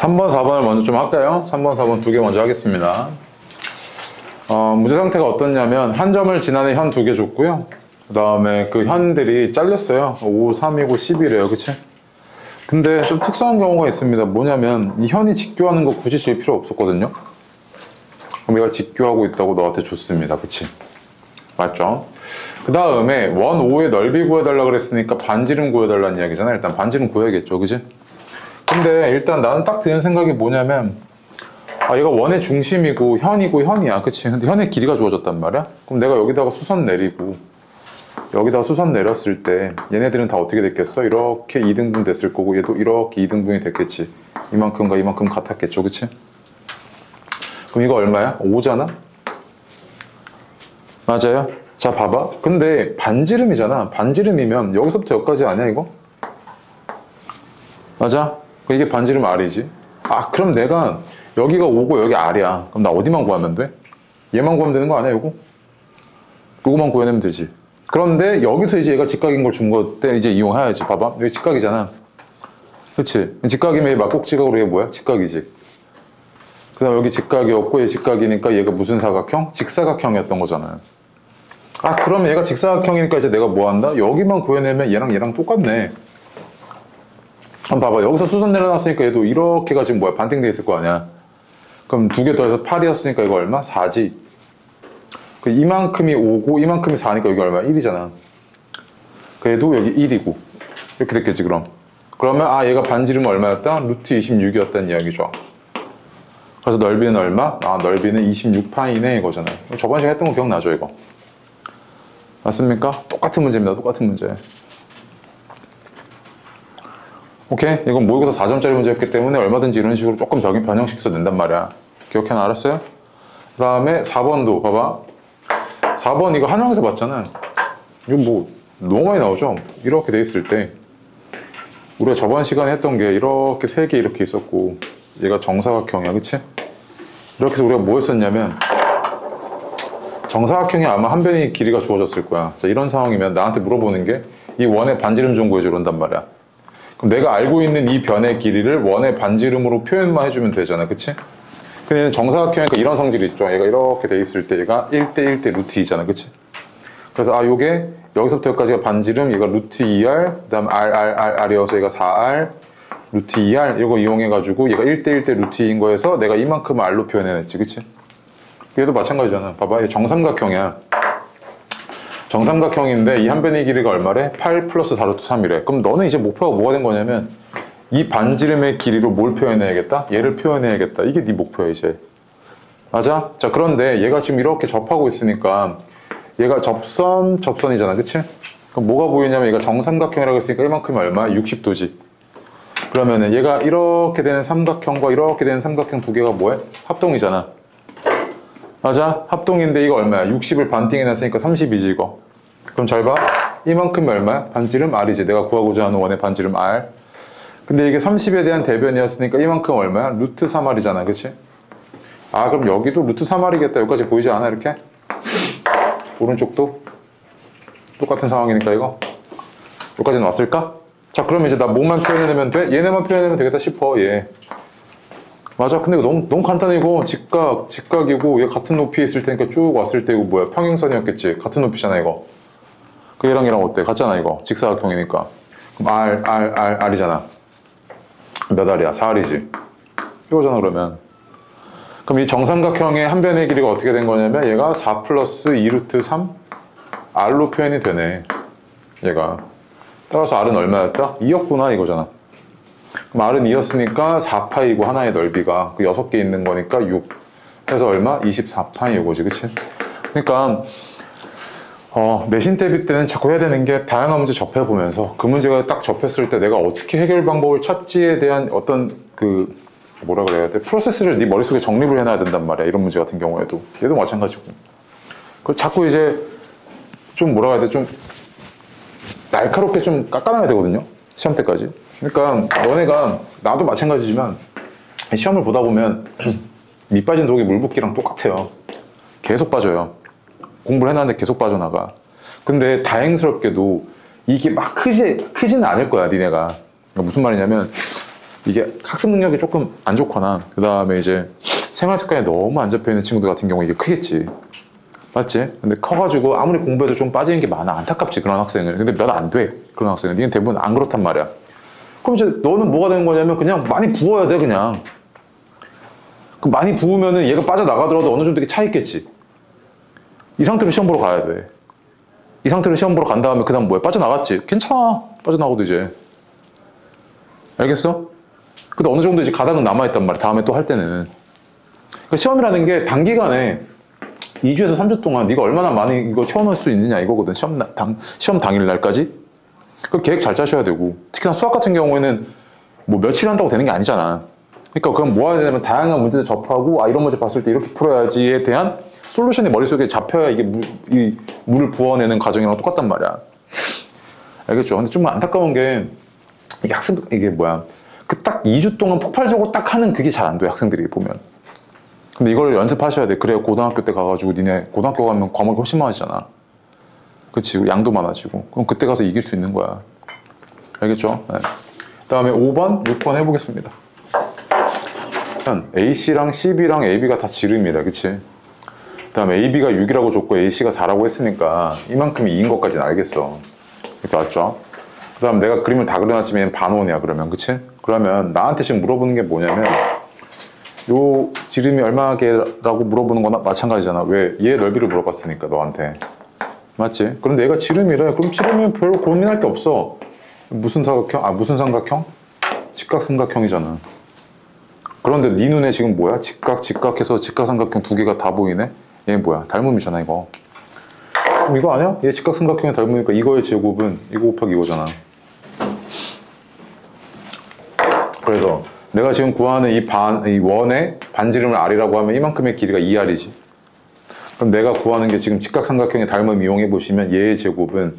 3번, 4번을 먼저 좀 할까요? 3번, 4번 두 개 먼저 하겠습니다. 문제 상태가 어떻냐면 한 점을 지나는 현 두 개 줬고요. 그 다음에 그 현들이 잘렸어요. 5, 3이고 10이래요. 그치? 근데 좀 특수한 경우가 있습니다. 뭐냐면 이 현이 직교하는 거 굳이 질 필요 없었거든요. 그럼 얘가 직교하고 있다고 너한테 줬습니다. 그치? 맞죠? 그 다음에 원 5의 넓이 구해달라 그랬으니까 반지름 구해달라는 이야기잖아. 일단 반지름 구해야겠죠. 그치? 근데 일단 나는 딱 드는 생각이 뭐냐면 얘가 원의 중심이고 현이고 현이야. 그치? 근데 현의 길이가 주어졌단 말이야? 그럼 내가 여기다가 수선 내리고 여기다가 수선 내렸을 때 얘네들은 다 어떻게 됐겠어? 이렇게 2등분 됐을 거고 얘도 이렇게 2등분이 됐겠지. 이만큼과 이만큼 같았겠죠. 그치? 그럼 이거 얼마야? 5잖아? 맞아요? 자 봐봐. 근데 반지름이잖아. 반지름이면 여기서부터 여기까지 아니야 이거? 맞아? 이게 반지름 R이지. 그럼 내가 여기가 5고 여기 R이야. 그럼 나 어디만 구하면 돼? 얘만 구하면 되는 거 아니야 이거? 이거만 구해내면 되지. 그런데 여기서 이제 얘가 직각인 걸 준 거 때 이제 이용해야지. 봐봐. 여기 직각이잖아. 그치? 직각이면 얘 막꼭지각으로 얘 뭐야? 직각이지. 그 다음 여기 직각이었고 얘 직각이니까 얘가 무슨 사각형? 직사각형이었던 거잖아요. 그럼 얘가 직사각형이니까 이제 내가 뭐 한다? 여기만 구해내면 얘랑 똑같네. 한번 봐봐. 여기서 수선 내려놨으니까 얘도 이렇게가 지금 뭐야? 반띵돼 있을 거 아니야. 그럼 두 개 더해서 8이었으니까 이거 얼마? 4지. 이만큼이 5고 이만큼이 4니까 여기 얼마? 1이잖아. 그래도 여기 1이고 이렇게 됐겠지 그럼. 그러면 얘가 반지름 얼마였다? 루트 26이었다는 이야기죠. 그래서 넓이는 얼마? 넓이는 26파이네 이거잖아. 저번 시간에 했던 거 기억나죠 이거? 맞습니까? 똑같은 문제입니다. 똑같은 문제. 오케이? 이건 모의고사 4점짜리 문제였기 때문에 얼마든지 이런 식으로 조금 변형시켜서 낸단 말이야. 기억해놔. 알았어요? 그 다음에 4번도 봐봐. 4번 이거 한영에서 봤잖아. 이거 뭐 너무 많이 나오죠? 이렇게 돼 있을 때 우리가 저번 시간에 했던 게 이렇게 3개 이렇게 있었고 얘가 정사각형이야. 그치? 이렇게 해서 우리가 뭐 했었냐면 정사각형이 아마 한 변의 길이가 주어졌을 거야. 자, 이런 상황이면 나한테 물어보는 게 이 원의 반지름 좀 구해주려 한단 말이야. 그럼 내가 알고 있는 이 변의 길이를 원의 반지름으로 표현만 해주면 되잖아. 그치? 근데 정사각형이니까 이런 성질이 있죠. 얘가 이렇게 돼 있을 때 얘가 1대 1대 루트 2잖아. 그치? 그래서 요게 여기서부터 여기까지가 반지름, 얘가 루트 2R, 그 다음 R이어서 얘가 4R, 루트 2R 이거 이용해가지고 얘가 1대 1대 루트 2인 거에서 내가 이만큼 R로 표현해냈지. 그치? 얘도 마찬가지잖아. 봐봐. 얘 정삼각형이야. 정삼각형인데 이 한 변의 길이가 얼마래? 8 플러스 4 루트 3이래. 그럼 너는 이제 목표가 뭐가 된 거냐면 이 반지름의 길이로 뭘 표현해야겠다? 얘를 표현해야겠다. 이게 네 목표야 이제. 맞아? 자, 그런데 얘가 지금 이렇게 접하고 있으니까 얘가 접선이잖아. 그치? 그럼 뭐가 보이냐면 얘가 정삼각형이라고 했으니까 이만큼이 얼마? 60도지. 그러면은 얘가 이렇게 되는 삼각형과 이렇게 되는 삼각형 두 개가 뭐해? 합동이잖아. 맞아? 합동인데 이거 얼마야? 60을 반띵해놨으니까 30이지 이거. 그럼 잘 봐. 이만큼이 얼마야? 반지름 R이지. 내가 구하고자 하는 원의 반지름 R. 근데 이게 30에 대한 대변이었으니까 이만큼 얼마야? 루트 3R이잖아. 그치? 그럼 여기도 루트 3R이겠다. 여기까지 보이지 않아? 이렇게? 오른쪽도? 똑같은 상황이니까 이거? 여기까지는 왔을까? 자, 그럼 이제 나 뭐만 표현해내면 돼? 얘네만 표현하면 되겠다 싶어. 얘. 맞아. 근데 이거 너무 간단해. 이거 직각이고 얘 같은 높이에 있을 테니까 쭉 왔을 때 이거 뭐야? 평행선이었겠지. 같은 높이잖아 이거. 그 얘랑 어때? 같잖아 이거. 직사각형이니까. 그럼 R이잖아. 몇 R이야? 4R이지. 이거잖아 그러면. 그럼 이 정삼각형의 한 변의 길이가 어떻게 된 거냐면 얘가 4 플러스 2 루트 3 R로 표현이 되네. 얘가. 따라서 R은 얼마였다? 2였구나 이거잖아. 그럼 R은 2였으니까 4파이고 하나의 넓이가 그 6개 있는 거니까 6. 그래서 얼마? 24파이 이거지. 그치? 그러니까 내신 대비 때는 자꾸 해야 되는 게 다양한 문제 접해보면서 그 문제가 딱 접했을 때 내가 어떻게 해결 방법을 찾지에 대한 어떤 뭐라 그래야 돼? 프로세스를 네 머릿속에 정립을 해놔야 된단 말이야. 이런 문제 같은 경우에도. 얘도 마찬가지고. 그걸 자꾸 이제 좀 뭐라 해야 돼? 좀 날카롭게 좀 깎아놔야 되거든요. 시험 때까지. 그러니까 너네가 나도 마찬가지지만 시험을 보다 보면 밑 빠진 독이 물 붓기랑 똑같아요. 계속 빠져요. 공부를 해놨는데 계속 빠져나가. 근데 다행스럽게도 이게 막 크지는 않을 거야, 니네가. 그러니까 무슨 말이냐면 이게 학습 능력이 조금 안 좋거나 그 다음에 이제 생활 습관이 너무 안 잡혀 있는 친구들 같은 경우 이게 크겠지. 맞지? 근데 커가지고 아무리 공부해도 좀 빠지는 게 많아. 안타깝지 그런 학생은. 근데 몇 안 돼. 그런 학생은. 니는 대부분 안 그렇단 말이야. 그럼 이제 너는 뭐가 되는 거냐면 그냥 많이 부어야 돼 그냥. 그 많이 부으면은 얘가 빠져나가더라도 어느 정도 차 있겠지. 이 상태로 시험 보러 가야 돼. 이 상태로 시험 보러 간 다음에 그 다음 뭐야? 빠져나갔지. 괜찮아. 빠져나가도 이제. 알겠어? 근데 어느 정도 이제 가닥은 남아있단 말이야. 다음에 또 할 때는. 그러니까 시험이라는 게 단기간에 2주에서 3주 동안 네가 얼마나 많이 이거 채워넣을 수 있느냐 이거거든. 시험 당일 날까지. 그 계획 잘 짜셔야 되고. 특히나 수학 같은 경우에는 뭐 며칠 한다고 되는 게 아니잖아. 그러니까 그럼 뭐 해야 되냐면 다양한 문제들 접하고 이런 문제 봤을 때 이렇게 풀어야지에 대한 솔루션이 머릿속에 잡혀야 이게 물을 부어내는 과정이랑 똑같단 말이야. 알겠죠? 근데 좀 안타까운 게 이게 이게 뭐야? 그 딱 2주 동안 폭발적으로 딱 하는 그게 잘 안 돼, 학생들이 보면. 근데 이걸 연습하셔야 돼. 그래야 고등학교 때 가가지고 니네 고등학교 가면 과목이 훨씬 많아지잖아. 그치? 양도 많아지고. 그럼 그때 가서 이길 수 있는 거야. 알겠죠? 네. 그 다음에 5번, 6번 해보겠습니다. A씨랑 CB랑 AB가 다 지름이다. 그치? 그 다음에 AB가 6이라고 줬고 AC가 4라고 했으니까 이만큼이 2인 것까지는 알겠어. 이렇게 왔죠? 그 다음 내가 그림을 다 그려놨지만 반원이야 그러면. 그치? 그러면 나한테 지금 물어보는 게 뭐냐면 요 지름이 얼마게라고 물어보는 거나 마찬가지잖아. 왜? 얘 넓이를 물어봤으니까 너한테. 맞지? 그런데 얘가 지름이래. 그럼 지름이면 별로 고민할 게 없어. 무슨 사각형? 무슨 삼각형? 직각삼각형이잖아. 그런데 네 눈에 지금 뭐야? 직각해서 직각삼각형 두 개가 다 보이네? 얘 뭐야? 닮음이잖아 이거. 그럼 이거 아니야? 얘 직각삼각형의 닮음이니까 이거의 제곱은 이거 곱하기 이거잖아. 그래서 내가 지금 구하는 이 원의 반지름을 r이라고 하면 이만큼의 길이가 2r이지. 그럼 내가 구하는 게 지금 직각삼각형의 닮음 이용해 보시면 얘의 제곱은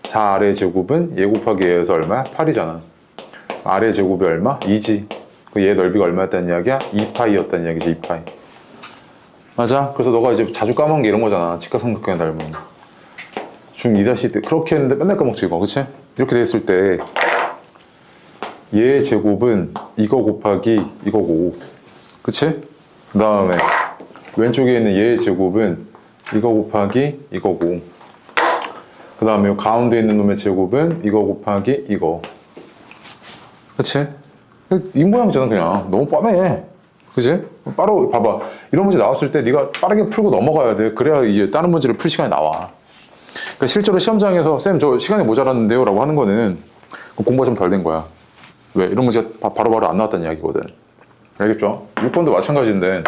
4r의 제곱은 얘 곱하기 얘에서 얼마야? 8이잖아. r의 제곱이 얼마? 2지. 얘 넓이가 얼마였다는 이야기야? 2파이였다는 이야기지. 2파이. 맞아? 그래서 너가 이제 자주 까먹은 게 이런 거잖아. 직각삼각형의 닮음. 중2 때 그렇게 했는데 맨날 까먹지 이거. 그치? 이렇게 돼 있을 때 얘의 제곱은 이거 곱하기 이거고. 그치? 그 다음에 왼쪽에 있는 얘의 제곱은 이거 곱하기 이거고. 그 다음에 가운데 있는 놈의 제곱은 이거 곱하기 이거. 그치? 이 모양이잖아 그냥. 너무 뻔해. 그치? 바로 봐봐. 이런 문제 나왔을 때 네가 빠르게 풀고 넘어가야 돼. 그래야 이제 다른 문제를 풀 시간이 나와. 그러니까 실제로 시험장에서 쌤 저 시간이 모자랐는데요 라고 하는 거는 공부가 좀 덜 된 거야. 왜? 이런 문제 바로바로 안 나왔다는 이야기거든. 알겠죠? 6번도 마찬가지인데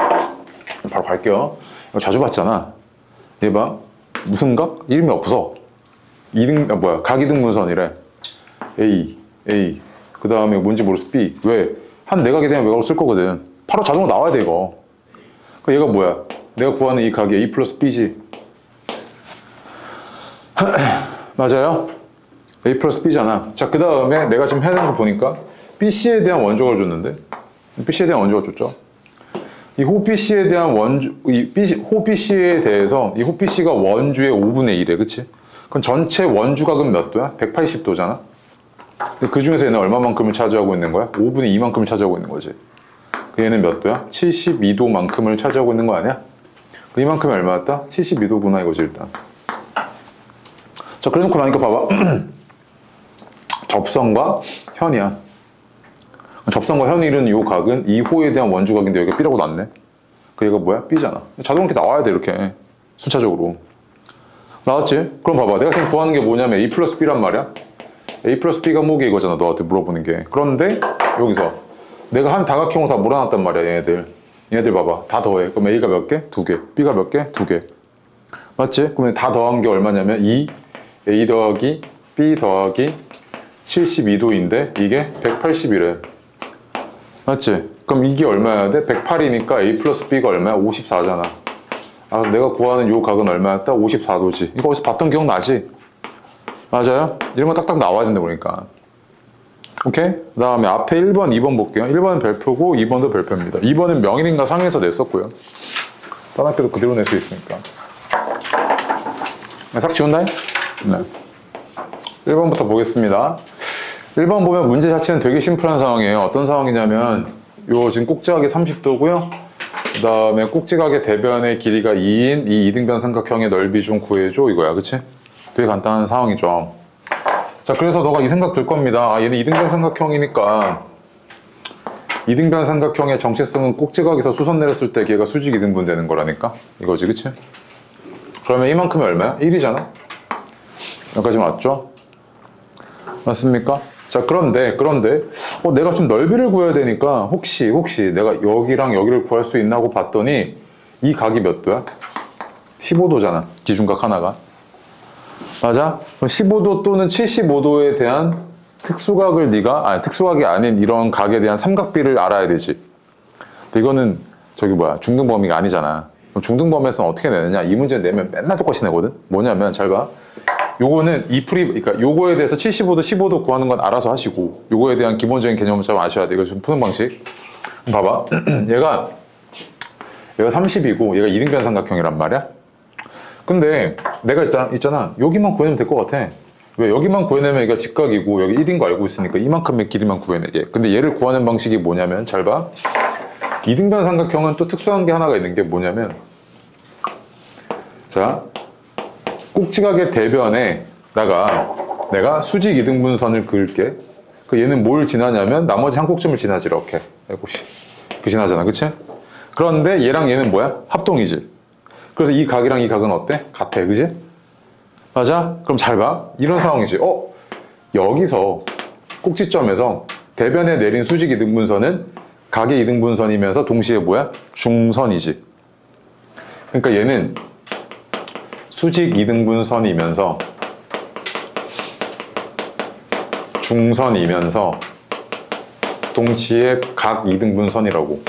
바로 갈게요. 이거 자주 봤잖아. 얘 봐. 무슨 각? 이름이 없어. 각이등분선이래. A. 그 다음에 뭔지 모르겠어. B. 왜? 한 내각에 대한 외곽으로 쓸 거거든. 바로 자동으로 나와야 돼 이거. 그러니까 얘가 뭐야? 내가 구하는 이 각이 A 플러스 B지. 맞아요? A 플러스 B잖아. 자, 그 다음에 내가 지금 해야 되는 거 보니까 BC에 대한 원조각을 줬는데 BC에 대한 원조각 줬죠. 이 호 BC에 대한 호 BC에 대해서 이 호 BC가 원주의 5분의 1에 그치? 그럼 전체 원주각은 몇 도야? 180도잖아. 그 중에서 얘는 얼마만큼을 차지하고 있는 거야? 5분의 2만큼을 차지하고 있는 거지. 얘는 몇 도야? 72도만큼을 차지하고 있는 거 아니야? 이만큼이 얼마였다? 72도구나 이거지 일단. 자, 그래 놓고 나니까 봐봐. 접선과 현이야. 접선과 현이 이루는 이 각은 이 호에 대한 원주각인데 여기가 B라고 났네. 그 얘가 뭐야? B잖아. 자동으로 이렇게 나와야 돼 이렇게. 순차적으로. 나왔지? 그럼 봐봐. 내가 지금 구하는 게 뭐냐면 A 플러스 B란 말이야. A 플러스 B가 뭐게 이거잖아. 너한테 물어보는 게. 그런데 여기서 내가 한 다각형을 다 몰아놨단 말이야. 얘네들 봐봐. 다 더해. 그럼 A가 몇 개? 2개. B가 몇 개? 2개. 맞지? 그러면 다 더한 게 얼마냐면 2 A 더하기 B 더하기 72도인데 이게 180이래. 맞지? 그럼 이게 얼마여야 돼? 108이니까 A 플러스 B가 얼마야? 54잖아. 내가 구하는 요 각은 얼마였다? 54도지. 이거 어디서 봤던 기억 나지? 맞아요? 이런 거 딱딱 나와야 된다 보니까. 오케이? 그 다음에 앞에 1번, 2번 볼게요. 1번은 별표고 2번도 별표입니다. 2번은 명일인가 상에서 냈었고요. 딴 학교도 그대로 낼 수 있으니까. 싹 지운다? 네. 1번부터 보겠습니다. 1번 보면 문제 자체는 되게 심플한 상황이에요. 어떤 상황이냐면 요 지금 꼭지각이 30도고요. 그 다음에 꼭지각의 대변의 길이가 2인 이 이등변 삼각형의 넓이 좀 구해줘 이거야. 그치? 되게 간단한 상황이죠. 자, 그래서 너가 이 생각 들 겁니다. 아, 얘는 이등변 삼각형이니까 이등변 삼각형의 정체성은 꼭지각에서 수선 내렸을 때 걔가 수직 이등분 되는 거라니까 이거지. 그치? 그러면 이만큼이 얼마야? 1이잖아. 여기까지 맞죠? 맞습니까? 자, 그런데 내가 좀 넓이를 구해야 되니까 혹시 내가 여기랑 여기를 구할 수 있나 하고 봤더니 이 각이 몇 도야? 15도잖아. 기준각 하나가. 맞아? 그럼 15도 또는 75도에 대한 특수각을 특수각이 아닌 이런 각에 대한 삼각비를 알아야 되지. 근데 이거는 중등 범위가 아니잖아. 그럼 중등 범위에서는 어떻게 내느냐? 이 문제 내면 맨날 똑같이 내거든? 뭐냐면 잘 봐. 요거는 그러니까 요거에 대해서 75도, 15도 구하는 건 알아서 하시고 요거에 대한 기본적인 개념을 좀 아셔야 돼. 이거 좀 푸는 방식. 봐봐. 얘가 30이고 얘가 이등변 삼각형이란 말이야. 근데 내가 일단 있잖아. 여기만 구해내면 될 것 같아. 왜? 여기만 구해내면 얘가 직각이고 여기 1인 거 알고 있으니까 이만큼의 길이만 구해내게. 근데 얘를 구하는 방식이 뭐냐면 잘 봐. 이등변 삼각형은 또 특수한 게 하나가 있는 게 뭐냐면 자, 꼭지각의 대변에다가 내가 수직 이등분선을 그을게. 그 얘는 뭘 지나냐면 나머지 한 꼭점을 지나지 이렇게. 그 지나잖아. 그치? 그런데 얘랑 얘는 뭐야? 합동이지. 그래서 이 각이랑 이 각은 어때? 같아. 그지? 맞아? 그럼 잘 봐. 이런 상황이지. 여기서 꼭지점에서 대변에 내린 수직 이등분선은 각의 이등분선이면서 동시에 뭐야? 중선이지. 그러니까 얘는 수직 이등분선이면서 중선이면서 동시에 각 이등분선이라고.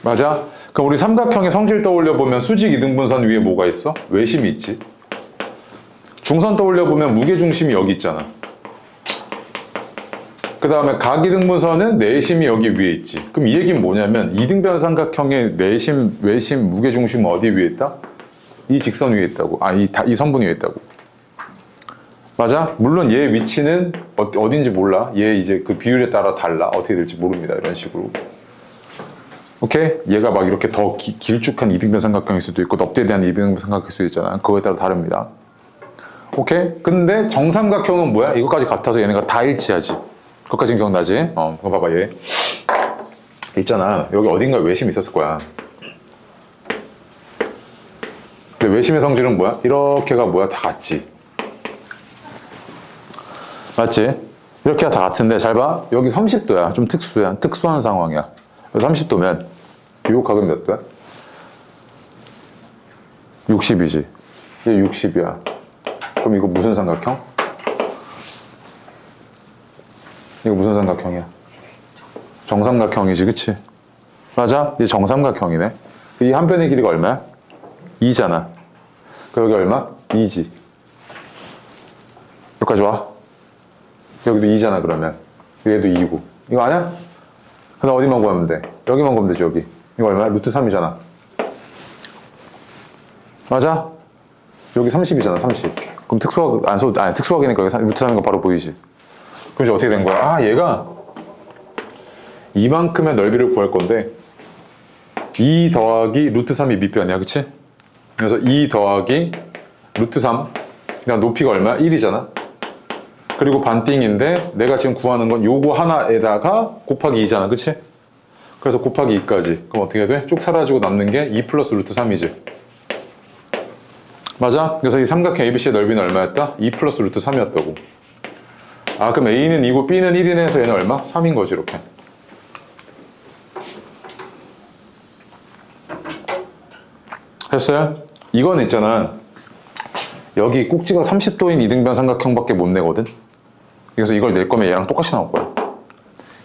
맞아? 그럼 우리 삼각형의 성질 떠올려보면 수직 이등분선 위에 뭐가 있어? 외심이 있지. 중선 떠올려보면 무게중심이 여기 있잖아. 그 다음에 각 이등분선은 내심이 여기 위에 있지. 그럼 이 얘기는 뭐냐면 이등변 삼각형의 내심, 외심, 무게중심은 어디 위에 있다? 이 직선 위에 있다고. 이 선분 위에 있다고. 맞아? 물론 얘 위치는 어딘지 몰라. 얘 이제 그 비율에 따라 달라. 어떻게 될지 모릅니다. 이런 식으로. 오케이? 얘가 막 이렇게 더 길쭉한 이등변 삼각형일 수도 있고 넙대에 대한 이등변 삼각형일 수도 있잖아. 그거에 따라 다릅니다. 오케이? 근데 정삼각형은 뭐야? 이거까지 같아서 얘네가 다 일치하지. 그것까지는 기억나지? 그거 봐봐 얘. 있잖아. 여기 어딘가에 외심이 있었을 거야. 근데 외심의 성질은 뭐야? 이렇게가 뭐야? 다 같지. 맞지? 이렇게가 다 같은데 잘 봐. 여기 30도야. 좀 특수한 상황이야. 30도면 요 각은 몇 도야? 60이지. 얘 60이야. 그럼 이거 무슨 삼각형? 이거 무슨 삼각형이야? 정삼각형이지, 그치? 맞아? 이게 정삼각형이네. 이 한 변의 길이가 얼마야? 2잖아. 여기 얼마? 2지. 여기까지 와. 여기도 2잖아, 그러면. 얘도 2고. 이거 아냐? 그다음 어디만 구하면 돼? 여기만 구하면 되지, 여기. 이거 얼마야? 루트 3이잖아. 맞아? 여기 30이잖아, 30. 그럼 특수각이니까 여기 루트 3인 거 바로 보이지? 그럼 이제 어떻게 된 거야? 얘가 이만큼의 넓이를 구할 건데 2 더하기 루트 3이 밑변이야, 그치? 그래서 2 더하기 루트 3. 그냥 높이가 얼마야? 1이잖아. 그리고 반띵인데 내가 지금 구하는 건 요거 하나에다가 곱하기 2잖아, 그치? 그래서 곱하기 2까지. 그럼 어떻게 돼? 쭉 사라지고 남는 게 2 플러스 루트 3이지. 맞아? 그래서 이 삼각형 ABC의 넓이는 얼마였다? 2 플러스 루트 3이었다고. 그럼 A는 2고 B는 1이네 해서 얘는 얼마? 3인 거지, 이렇게. 했어요? 이건 있잖아. 여기 꼭지가 30도인 이등변 삼각형밖에 못 내거든? 그래서 이걸 낼 거면 얘랑 똑같이 나올 거야.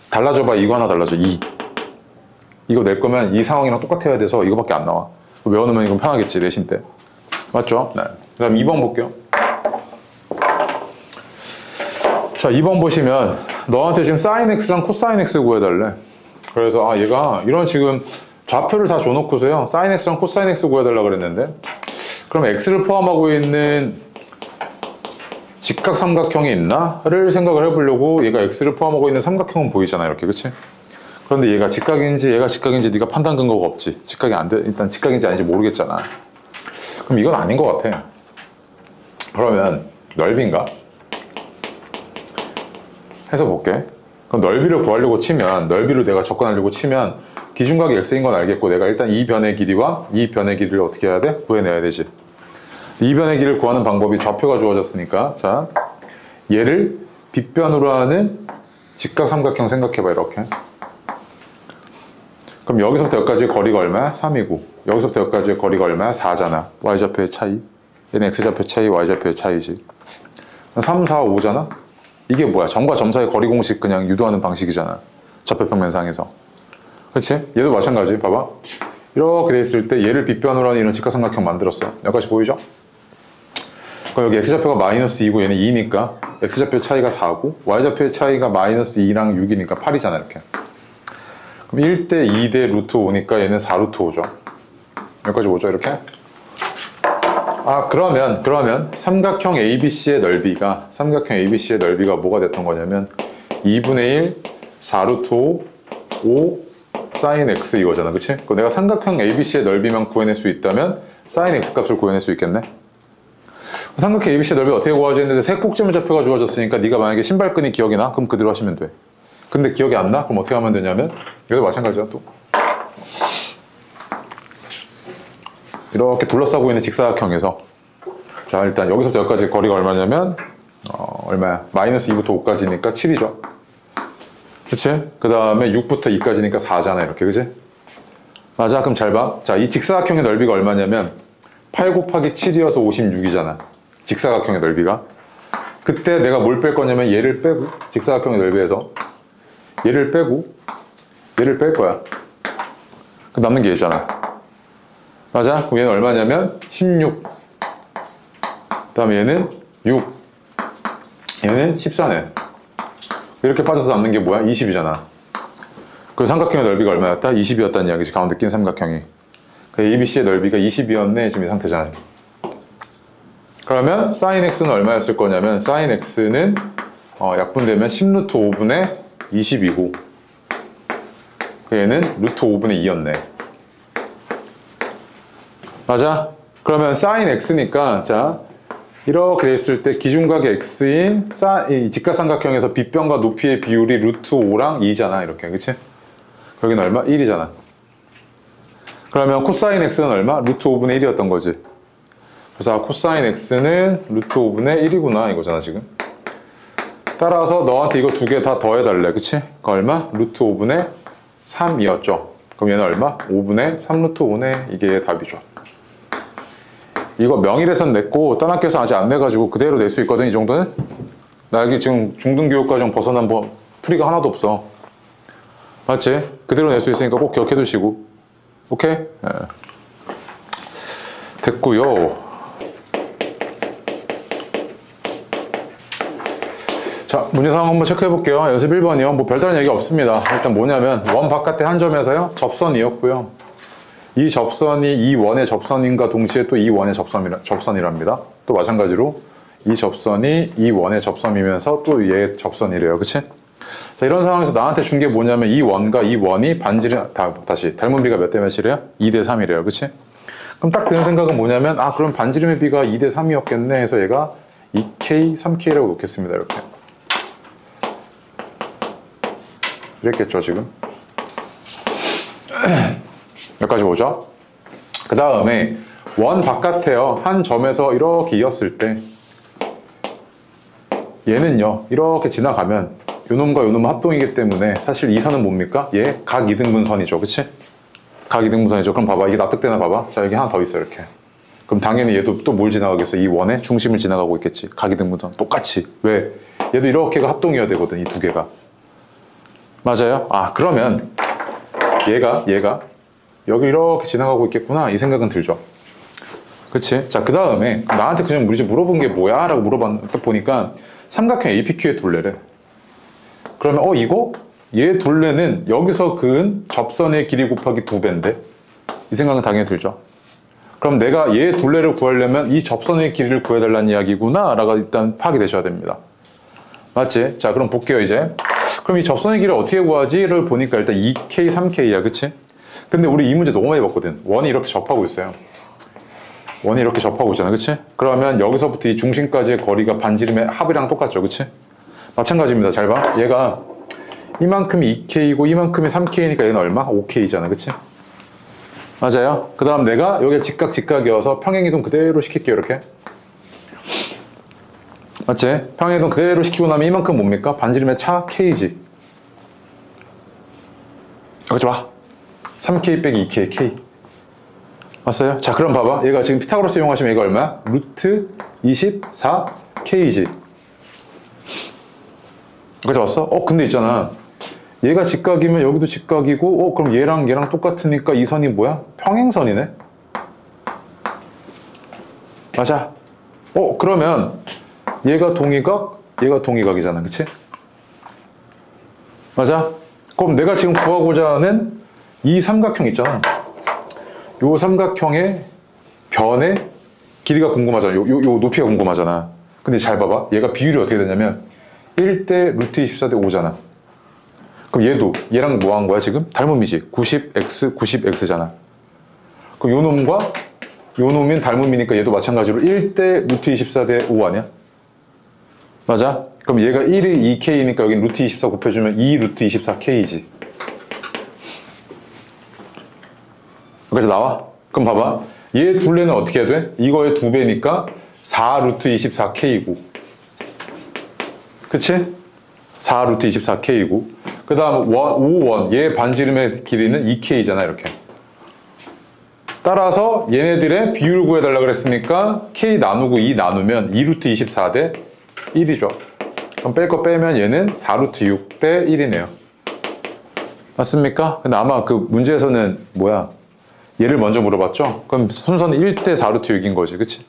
달라져봐. 이거 하나 달라져. 2. 이거 낼 거면 이 상황이랑 똑같아야 돼서 이거밖에 안 나와. 외워놓으면 이건 편하겠지, 내신 때. 맞죠? 네. 그 다음 2번 볼게요. 자, 2번 보시면 너한테 지금 sin x랑 cosine x 구해달래. 그래서 얘가 이런 지금 좌표를 다 줘놓고서요 sin x랑 cosine x 구해달라 그랬는데 그럼 x를 포함하고 있는 직각삼각형이 있나?를 생각을 해보려고 얘가 x를 포함하고 있는 삼각형은 보이잖아 이렇게, 그치? 그런데 얘가 직각인지 네가 판단 근거가 없지. 일단 직각인지 아닌지 모르겠잖아. 그럼 이건 아닌 것 같아. 그러면 넓이인가? 해서 볼게. 그럼 넓이를 구하려고 치면, 넓이로 내가 접근하려고 치면 기준각이 x인 건 알겠고, 내가 일단 이 변의 길이와 이 변의 길이를 어떻게 해야 돼? 구해내야 되지. 이 변의 길이를 구하는 방법이 좌표가 주어졌으니까, 자, 얘를 빗변으로 하는 직각삼각형 생각해봐. 이렇게. 그럼 여기서부터 여기까지의 거리가 얼마야? 3이고, 여기서부터 여기까지의 거리가 얼마야? 4잖아. y좌표의 차이. 얘는 x좌표 차이, y좌표의 차이지. 3, 4, 5잖아? 이게 뭐야? 점과 점 사이 거리 공식 그냥 유도하는 방식이잖아. 좌표평면상에서. 그치? 얘도 마찬가지. 봐봐. 이렇게 돼 있을 때 얘를 빗변으로 하는 이런 직각삼각형 만들었어. 여기까지 보이죠? 그럼 여기 x좌표가 마이너스 2고 얘는 2니까 x좌표 차이가 4고 y좌표의 차이가 마이너스 2랑 6이니까 8이잖아. 이렇게. 그럼 1대 2대 루트 5니까 얘는 4 루트 5죠. 여기까지 오죠. 이렇게. 그러면 삼각형 ABC의 넓이가 뭐가 됐던 거냐면 2분의 1 4 루트 5 sin x 이거잖아. 그치? 내가 삼각형 ABC의 넓이만 구해낼 수 있다면 sin x 값을 구해낼 수 있겠네. 삼각형 ABC의 넓이 어떻게 구하지 했는데 세 꼭지물 좌표가 주어졌으니까 네가 만약에 신발끈이 기억이 나? 그럼 그대로 하시면 돼. 근데 기억이 안 나? 그럼 어떻게 하면 되냐면 여기도 마찬가지야. 또 이렇게 둘러싸고 있는 직사각형에서, 자, 일단 여기서부터 여기까지 거리가 얼마냐면 얼마야? 마이너스 2부터 5까지니까 7이죠. 그치? 그 다음에 6부터 2까지니까 4잖아. 이렇게. 그치? 맞아. 그럼 잘 봐. 자, 이 직사각형의 넓이가 얼마냐면 8 곱하기 7이어서 56이잖아. 직사각형의 넓이가. 그때 내가 뭘 뺄 거냐면 얘를 빼고, 직사각형의 넓이에서 얘를 빼고 얘를 뺄 거야. 그 남는 게 얘잖아. 맞아? 그럼 얘는 얼마냐면 16. 그 다음에 얘는 6. 얘는 14네. 이렇게 빠져서 남는 게 뭐야? 20이잖아. 그 삼각형의 넓이가 얼마였다? 20이었다는 이야기지. 가운데 낀 삼각형이. 그 ABC의 넓이가 20이었네. 지금 이 상태잖아. 그러면 sin x는 얼마였을 거냐면 sin x는 약분되면 10루트 5분의 20이고 얘는 루트 5분의 2였네. 맞아? 그러면 sin x니까, 자, 이렇게 됐을 때 기준각이 x인 이 직각삼각형에서 빗변과 높이의 비율이 루트 5랑 2잖아. 이렇게. 그치? 여기는 얼마? 1이잖아. 그러면 코사인 x는 얼마? 루트 5분의 1이었던 거지. 그래서 코사인 x는 루트 5분의 1이구나 이거잖아 지금. 따라서 너한테 이거 두 개 다 더해달래. 그치? 그 얼마? 루트 5분의 3이었죠. 그럼 얘는 얼마? 5분의 3 루트 5네. 이게 답이죠. 이거 명일에선 냈고 딴학교에서 아직 안 내가지고 그대로 낼 수 있거든. 이 정도는. 나 여기 지금 중등교육과정 벗어난 풀이가 하나도 없어. 맞지? 그대로 낼 수 있으니까 꼭 기억해 두시고. 오케이? 네. 됐고요. 자, 문제 상황 한번 체크해 볼게요. 연습 1번이요. 뭐 별다른 얘기 없습니다. 일단 뭐냐면 원 바깥에 한 점에서요. 접선이었고요. 이 접선이 이 원의 접선인과 동시에 또 이 원의 접선이랍니다. 또 마찬가지로 이 접선이 이 원의 접선이면서 또 얘의 접선이래요. 그치? 자, 이런 상황에서 나한테 준 게 뭐냐면 이 원과 이 원이 다시 닮은 비가 몇 대 몇이래요? 2대 3이래요. 그치? 그럼 딱 드는 생각은 뭐냐면 그럼 반지름의 비가 2대 3이었겠네 해서 얘가 2K, 3K라고 놓겠습니다. 이렇게. 이랬겠죠, 지금? 여기까지 오죠? 그 다음에 원 바깥에요. 한 점에서 이렇게 이었을 때 얘는요, 이렇게 지나가면 요놈과 요놈 합동이기 때문에 사실 이 선은 뭡니까? 얘 각이등분선이죠. 그치? 각이등분선이죠. 그럼 봐봐. 이게 납득되나 봐봐. 자, 여기 하나 더 있어. 이렇게. 그럼 당연히 얘도 또 뭘 지나가겠어? 이 원의 중심을 지나가고 있겠지. 각이등분선. 똑같이. 왜? 얘도 이렇게가 합동이어야 되거든. 이 두 개가. 맞아요? 그러면 얘가 여기 이렇게 지나가고 있겠구나. 이 생각은 들죠. 그치? 자, 그 다음에 나한테 그냥 우리 집 물어본 게 뭐야? 라고 물어보니까 삼각형 APQ의 둘레래. 그러면 이거? 얘 둘레는 여기서 그은 접선의 길이 곱하기 2배인데? 이 생각은 당연히 들죠. 그럼 내가 얘 둘레를 구하려면 이 접선의 길이를 구해달라는 이야기구나 라고 일단 파악이 되셔야 됩니다. 맞지? 자, 그럼 볼게요 이제. 그럼 이 접선의 길이를 어떻게 구하지를 보니까 일단 2K, 3K야, 그치? 근데 우리 이 문제 너무 많이 봤거든. 원이 이렇게 접하고 있어요. 원이 이렇게 접하고 있잖아, 그치? 그러면 여기서부터 이 중심까지의 거리가 반지름의 합이랑 똑같죠, 그치? 마찬가지입니다. 잘 봐. 얘가 이만큼이 2K이고 이만큼이 3K니까 얘는 얼마? 5K잖아, 그치? 맞아요. 그 다음 내가 여기에 직각이어서 평행이동 그대로 시킬게요, 이렇게. 맞지? 평행이동 그대로 시키고 나면 이만큼 뭡니까? 반지름의 차 K지. 여기 좋아. 3K 빼기 2K, K. 맞어요? 자, 그럼 봐봐. 얘가 지금 피타고라스 이용하시면 얘가 얼마야? 루트 24K지. 여기까지 왔어? 근데 있잖아. 얘가 직각이면 여기도 직각이고, 그럼 얘랑 똑같으니까 이 선이 뭐야? 평행선이네? 맞아. 그러면 얘가 동의각, 얘가 동의각이잖아. 그치? 맞아? 그럼 내가 지금 구하고자 하는 이 삼각형 있잖아. 요 삼각형의 변의 길이가 궁금하잖아. 요 높이가 궁금하잖아. 근데 잘 봐봐. 얘가 비율이 어떻게 되냐면 1대 루트 24대 5잖아. 그럼 얘도 얘랑 뭐 한 거야 지금? 닮음이지. 90x, 90x잖아. 그럼 요 놈과 요 놈인 닮음이니까 얘도 마찬가지로 1대 루트 24대 5 아니야? 맞아? 그럼 얘가 1이 2k니까 여긴 루트 24 곱해주면 2 루트 24k지. 그래서 나와? 그럼 봐봐. 얘 둘레는 어떻게 해야 돼? 이거의 2배니까 4 루트 24k이고. 그치? 4 루트 24k이고. 그 다음 5원. 얘 반지름의 길이는 2k잖아, 이렇게. 따라서 얘네들의 비율 구해달라 그랬으니까 k 나누고 2 나누면 2 루트 24대 1이죠. 그럼 뺄 거 빼면 얘는 4 루트 6대 1이네요. 맞습니까? 근데 아마 그 문제에서는 뭐야? 얘를 먼저 물어봤죠? 그럼 순서는 1대 4 루트 6인 거지, 그치?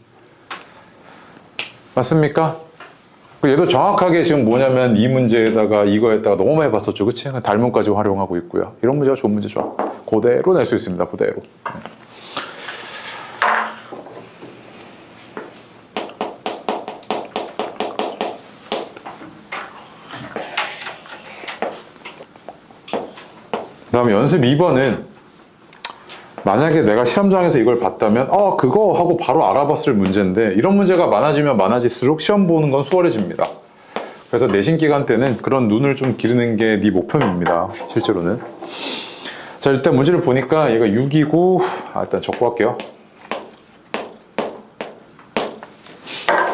맞습니까? 얘도 정확하게 지금 뭐냐면 이 문제에다가 이거에다가 너무 많이 봤었죠, 그치? 닮음까지 활용하고 있고요. 이런 문제가 좋은 문제죠. 그대로 낼 수 있습니다, 그대로. 그 다음에 연습 2번은 만약에 내가 시험장에서 이걸 봤다면 그거 하고 바로 알아봤을 문제인데 이런 문제가 많아지면 많아질수록 시험 보는 건 수월해집니다. 그래서 내신 기간 때는 그런 눈을 좀 기르는 게 네 목표입니다. 실제로는. 자, 일단 문제를 보니까 얘가 6이고 일단 적고 할게요.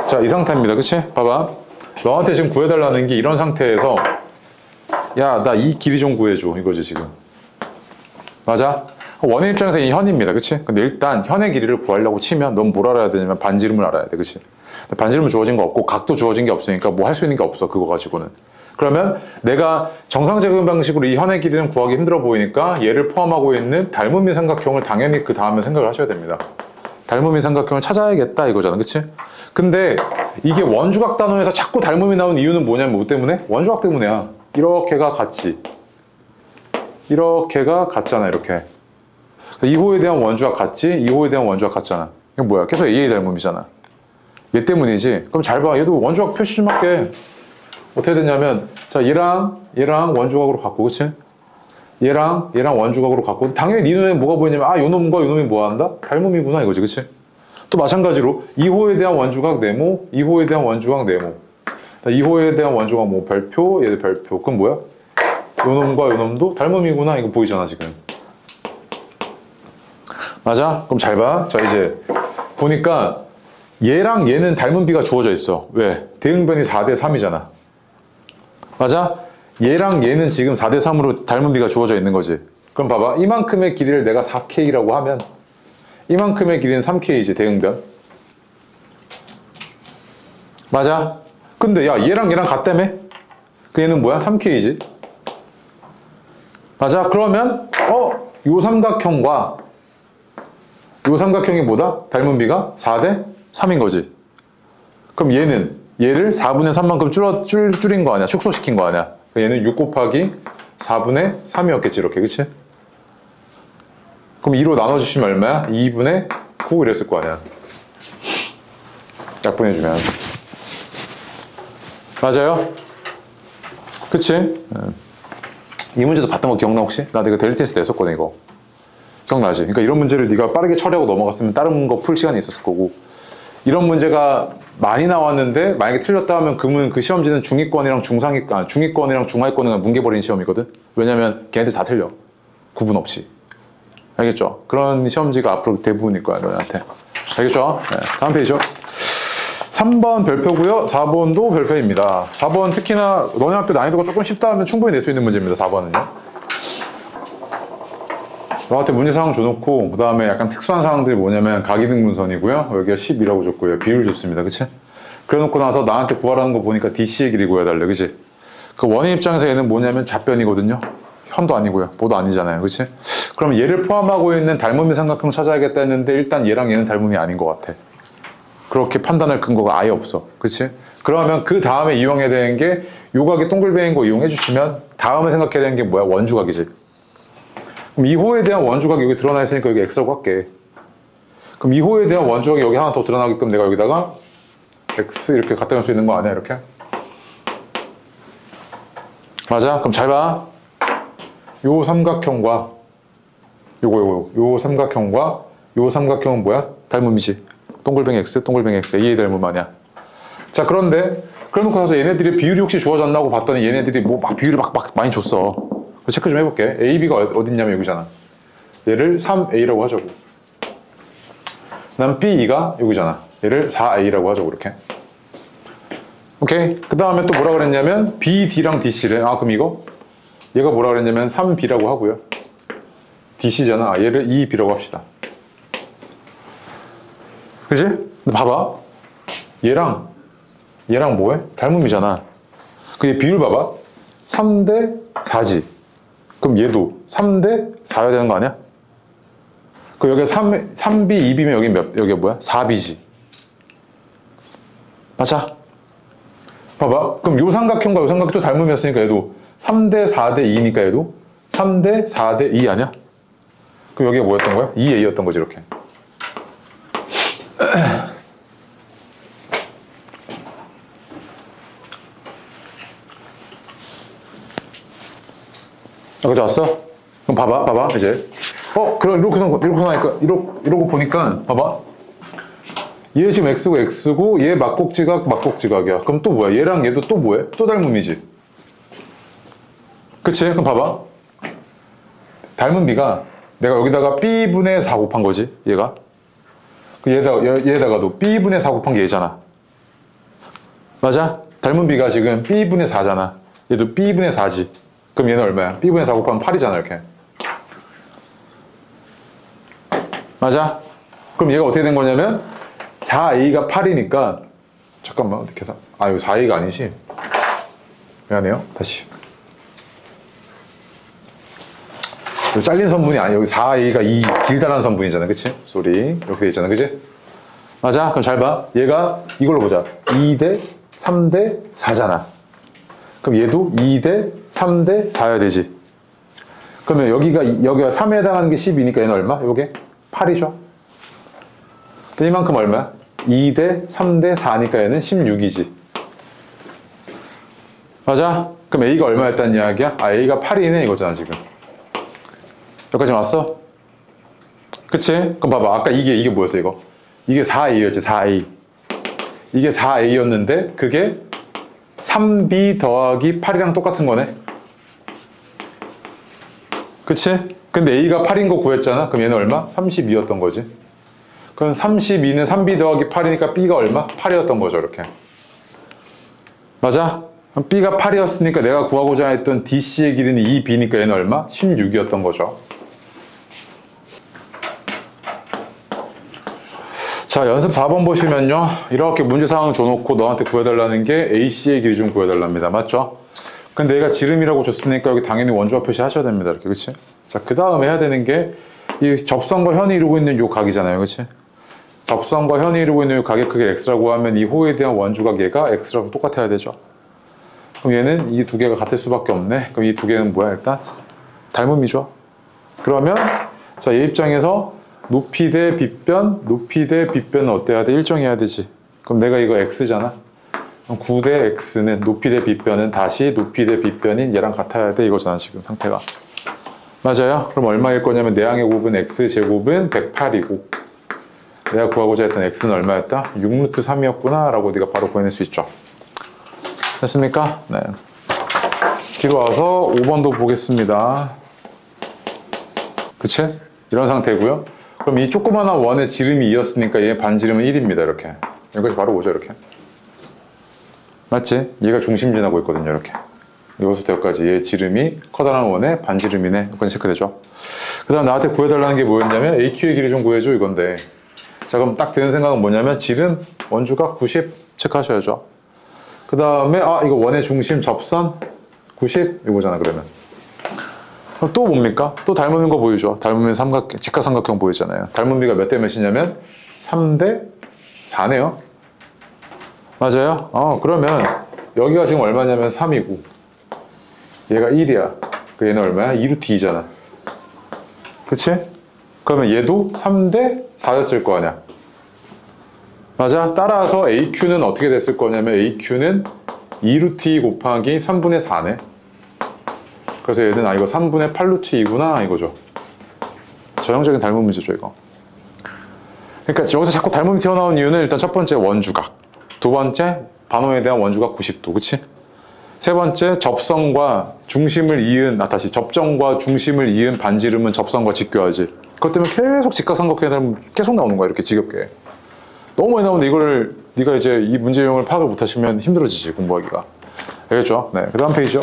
자, 이 상태입니다. 그치? 봐봐. 너한테 지금 구해달라는 게 이런 상태에서 야, 나 이 길이 좀 구해줘. 이거지 지금. 맞아? 원의 입장에서 이 현입니다. 그치? 근데 일단 현의 길이를 구하려고 치면 넌 뭘 알아야 되냐면 반지름을 알아야 돼. 그치? 반지름은 주어진 거 없고 각도 주어진 게 없으니까 뭐 할 수 있는 게 없어. 그거 가지고는. 그러면 내가 정상적인 방식으로 이 현의 길이는 구하기 힘들어 보이니까 얘를 포함하고 있는 닮음인 삼각형을 당연히 그 다음에 생각을 하셔야 됩니다. 닮음인 삼각형을 찾아야겠다 이거잖아. 그치? 근데 이게 원주각 단원에서 자꾸 닮음이 나온 이유는 뭐냐면 뭐 때문에? 원주각 때문이야. 이렇게가 같지. 이렇게가 같잖아. 이렇게. 2호에 대한 원주각 같지? 2호에 대한 원주각 같잖아. 이건 뭐야? 계속 A의 닮음이잖아. 얘 때문이지? 그럼 잘 봐. 얘도 원주각 표시 좀 할게. 어떻게 되냐면, 자, 얘랑 원주각으로 갖고, 그치? 얘랑 원주각으로 갖고. 당연히 네 눈에 뭐가 보이냐면, 요 놈과 요 놈이 뭐 한다? 닮음이구나, 이거지, 그치? 또 마찬가지로, 2호에 대한 원주각 네모, 2호에 대한 원주각 네모. 2호에 대한 원주각 뭐 별표, 얘도 별표. 그럼 뭐야? 요 놈과 요 놈도 닮음이구나, 이거 보이잖아, 지금. 맞아? 그럼 잘 봐. 자, 이제 보니까 얘랑 얘는 닮은 비가 주어져 있어. 왜? 대응변이 4대 3이잖아. 맞아? 얘랑 얘는 지금 4대 3으로 닮은 비가 주어져 있는 거지. 그럼 봐봐. 이만큼의 길이를 내가 4K라고 하면 이만큼의 길이는 3K이지, 대응변. 맞아? 근데 야, 얘랑 같다며? 그 얘는 뭐야? 3K이지. 맞아? 그러면 요 삼각형과 요 삼각형이 뭐다? 닮은 비가 4대 3인 거지. 그럼 얘를 4분의 3만큼 줄인 거 아니야? 축소시킨 거 아니야? 얘는 6 곱하기 4분의 3이었겠지, 이렇게. 그치? 그럼 2로 나눠주시면 얼마야? 2분의 후 이랬을 거 아니야. 약분해주면. 맞아요? 그치? 이 문제도 봤던 거 기억나 혹시? 나 이거 데일리 테스트 냈었거든 이거. 기억나지? 그러니까 이런 문제를 네가 빠르게 처리하고 넘어갔으면 다른 거 풀 시간이 있었을 거고, 이런 문제가 많이 나왔는데 만약에 틀렸다 하면 그 시험지는 중위권이랑 중위권이랑 중하위권을 뭉개버리는 시험이거든. 왜냐면 걔네들 다 틀려. 구분 없이. 알겠죠? 그런 시험지가 앞으로 대부분일 거야 너네한테. 알겠죠? 네, 다음 페이지죠. 3번 별표고요. 4번도 별표입니다. 4번 특히나 너네 학교 난이도가 조금 쉽다 하면 충분히 낼 수 있는 문제입니다. 4번은요. 너한테 문제 상황 줘놓고 그 다음에 약간 특수한 상황들이 뭐냐면 각이등분선이고요. 여기가 10이라고 줬고요. 비율 줬습니다. 그치? 그래놓고 나서 나한테 구하라는 거 보니까 DC의 길이 구해달래. 그치? 그 원인 입장에서 얘는 뭐냐면 잡변이거든요. 현도 아니고요. 뭐도 아니잖아요. 그치? 그럼 얘를 포함하고 있는 닮음의 삼각형 찾아야겠다 했는데 일단 얘랑 얘는 닮음이 아닌 것 같아. 그렇게 판단할 근거가 아예 없어. 그치? 그러면 그 다음에 이용해야 되는 게 요각의 동글뱅인 거 이용해 주시면 다음에 생각해야 되는 게 뭐야? 원주각이지. 그럼 2호에 대한 원주각이 여기 드러나 있으니까 여기 X라고 할게. 그럼 2호에 대한 원주각이 여기 하나 더 드러나게끔 내가 여기다가 X 이렇게 갖다 놓을 수 있는 거 아니야? 이렇게? 맞아? 그럼 잘 봐. 요 삼각형과 요 삼각형과 요 삼각형은 뭐야? 닮음이지. 동글뱅이 X, 동글뱅이 X, A의 닮음 아니야. 자, 그런데 그래놓고 나서 얘네들이 비율이 혹시 주어졌나 하고 봤더니 얘네들이 뭐 막 비율이 막 많이 줬어. 체크 좀 해볼게. A, B가 어딨냐면 여기잖아. 얘를 3A라고 하자고. 난 B, E가 여기잖아. 얘를 4A라고 하자고 이렇게. 오케이. 그 다음에 또 뭐라 그랬냐면 B, D랑 DC를 그럼 이거? 얘가 뭐라 그랬냐면 3B라고 하고요. DC잖아. 얘를 2B라고 합시다. 그치? 근데 봐봐. 얘랑 뭐해? 닮음이잖아. 그 얘 비율 봐봐. 3대 4지. 그럼 얘도 3대 4여야 되는 거 아니야? 그 여기가 3B, 2B면 여기 뭐야? 4B지. 맞아? 봐봐. 그럼 요 삼각형과 요 삼각형도 닮음이었으니까 얘도 3대 4대 2니까 얘도 3대 4대 2 아니야? 그럼 여기가 뭐였던 거야? 2A였던 거지 이렇게. 그죠? 왔어? 그럼 봐봐 이제. 그럼 이러고 보니까 봐봐. 얘 지금 X고 X고 얘 막곡지각이야. 그럼 또 뭐야? 얘랑 얘도 또 뭐해? 또 닮음이지. 그치? 그럼 봐봐. 닮은 B가 내가 여기다가 B분의 4 곱한 거지, 얘가. 얘에다가도 B분의 4 곱한 게 얘잖아. 맞아? 닮은 B가 지금 B분의 4잖아. 얘도 B분의 4지. 그럼 얘는 얼마야? B분의 4 곱하면 8이잖아, 이렇게. 맞아? 그럼 얘가 어떻게 된 거냐면 4A가 8이니까 잠깐만, 어떻게 해서 이거 4A가 아니지? 미안해요. 다시. 여기 잘린 선분이 아니야. 여기 4A가 이 길다란 선분이잖아. 그치? 쏘리. 이렇게 돼 있잖아. 그치? 맞아? 그럼 잘 봐. 얘가 이걸로 보자. 2대 3대 4잖아. 그럼 얘도 2대 3대 4여야 되지. 그러면 여기가 3에 해당하는 게 10이니까 얘는 얼마? 요게 8이죠. 이만큼 얼마야? 2대 3대 4니까 얘는 16이지. 맞아? 그럼 A가 얼마였다는 이야기야? A가 8이네 이거잖아 지금. 여기까지 왔어? 그치? 그럼 봐봐. 아까 이게 뭐였어 이거? 이게 4A였지 4A. 이게 4A였는데 그게 3B 더하기 8이랑 똑같은 거네. 그치? 근데 A가 8인 거 구했잖아. 그럼 얘는 얼마? 32였던 거지. 그럼 32는 3B 더하기 8이니까 B가 얼마? 8이었던 거죠 이렇게. 맞아? 그럼 B가 8이었으니까 내가 구하고자 했던 DC의 길이는 2B니까 얘는 얼마? 16이었던 거죠. 자, 연습 4번 보시면요. 이렇게 문제상황 줘놓고 너한테 구해달라는 게 AC의 길이 좀 구해달랍니다. 맞죠? 근데 얘가 지름이라고 줬으니까 여기 당연히 원주화 표시 하셔야 됩니다. 이렇게, 그치? 자, 그 다음에 해야 되는 게 이 접선과 현이 이루고 있는 요 각이잖아요. 그치? 접선과 현이 이루고 있는 요 각의 크기를 X라고 하면 이 호에 대한 원주각 얘가 X랑 똑같아야 되죠. 그럼 얘는 이 두 개가 같을 수밖에 없네. 그럼 이 두 개는 뭐야? 일단 닮음이죠. 그러면 자, 얘 입장에서 높이 대 빗변은 어때야 돼? 일정해야 되지. 그럼 내가 이거 x잖아. 그럼 9 대 x는 높이 대 빗변은 다시 높이 대 빗변인 얘랑 같아야 돼 이거잖아 지금 상태가. 맞아요? 그럼 얼마일 거냐면 내항의 곱은 x제곱은 108이고 내가 구하고자 했던 x는 얼마였다? 6루트 3이었구나 라고 네가 바로 구해낼 수 있죠. 됐습니까? 네. 뒤로 와서 5번도 보겠습니다. 그치? 이런 상태고요. 그럼 이 조그마한 원의 지름이 2였으니까 얘 반지름은 1입니다. 이렇게. 여기까지 바로 오죠. 이렇게. 맞지? 얘가 중심 지나고 있거든요. 이렇게. 여기서부터 여기까지 얘 지름이 커다란 원의 반지름이네. 여기까지 체크되죠. 그 다음 나한테 구해달라는 게 뭐였냐면 AQ의 길이 좀 구해줘 이건데. 자 그럼 딱 드는 생각은 뭐냐면 지름 원주각 90 체크하셔야죠. 그 다음에 이거 원의 중심 접선 90 이거잖아 그러면. 그럼 또 뭡니까? 또 닮은 거 보이죠? 닮으면 직각삼각형 보이잖아요. 닮은 비가 몇 대 몇이냐면 3대 4네요. 맞아요? 그러면 여기가 지금 얼마냐면 3이고 얘가 1이야. 그 얘는 얼마야? 2루트 2잖아. 그치? 그러면 얘도 3대 4였을 거 아니야. 맞아? 따라서 AQ는 어떻게 됐을 거냐면 AQ는 2루트 2 곱하기 3분의 4네. 그래서 얘는 이거 3분의 8루트 2구나 이거죠. 전형적인 닮은 문제죠 이거. 그러니까 여기서 자꾸 닮음이 튀어나온 이유는 일단 첫 번째 원주각, 두 번째 반원에 대한 원주각 90도, 그치? 세 번째 접선과 중심을 이은, 접점과 중심을 이은 반지름은 접선과 직교하지. 그것 때문에 계속 직각삼각형이 계속 나오는 거야 이렇게 지겹게. 너무 많이 나오는데 이거를 네가 이제 이 문제 유형을 파악을 못하시면 힘들어지지 공부하기가. 알겠죠? 네, 그 다음 페이지요.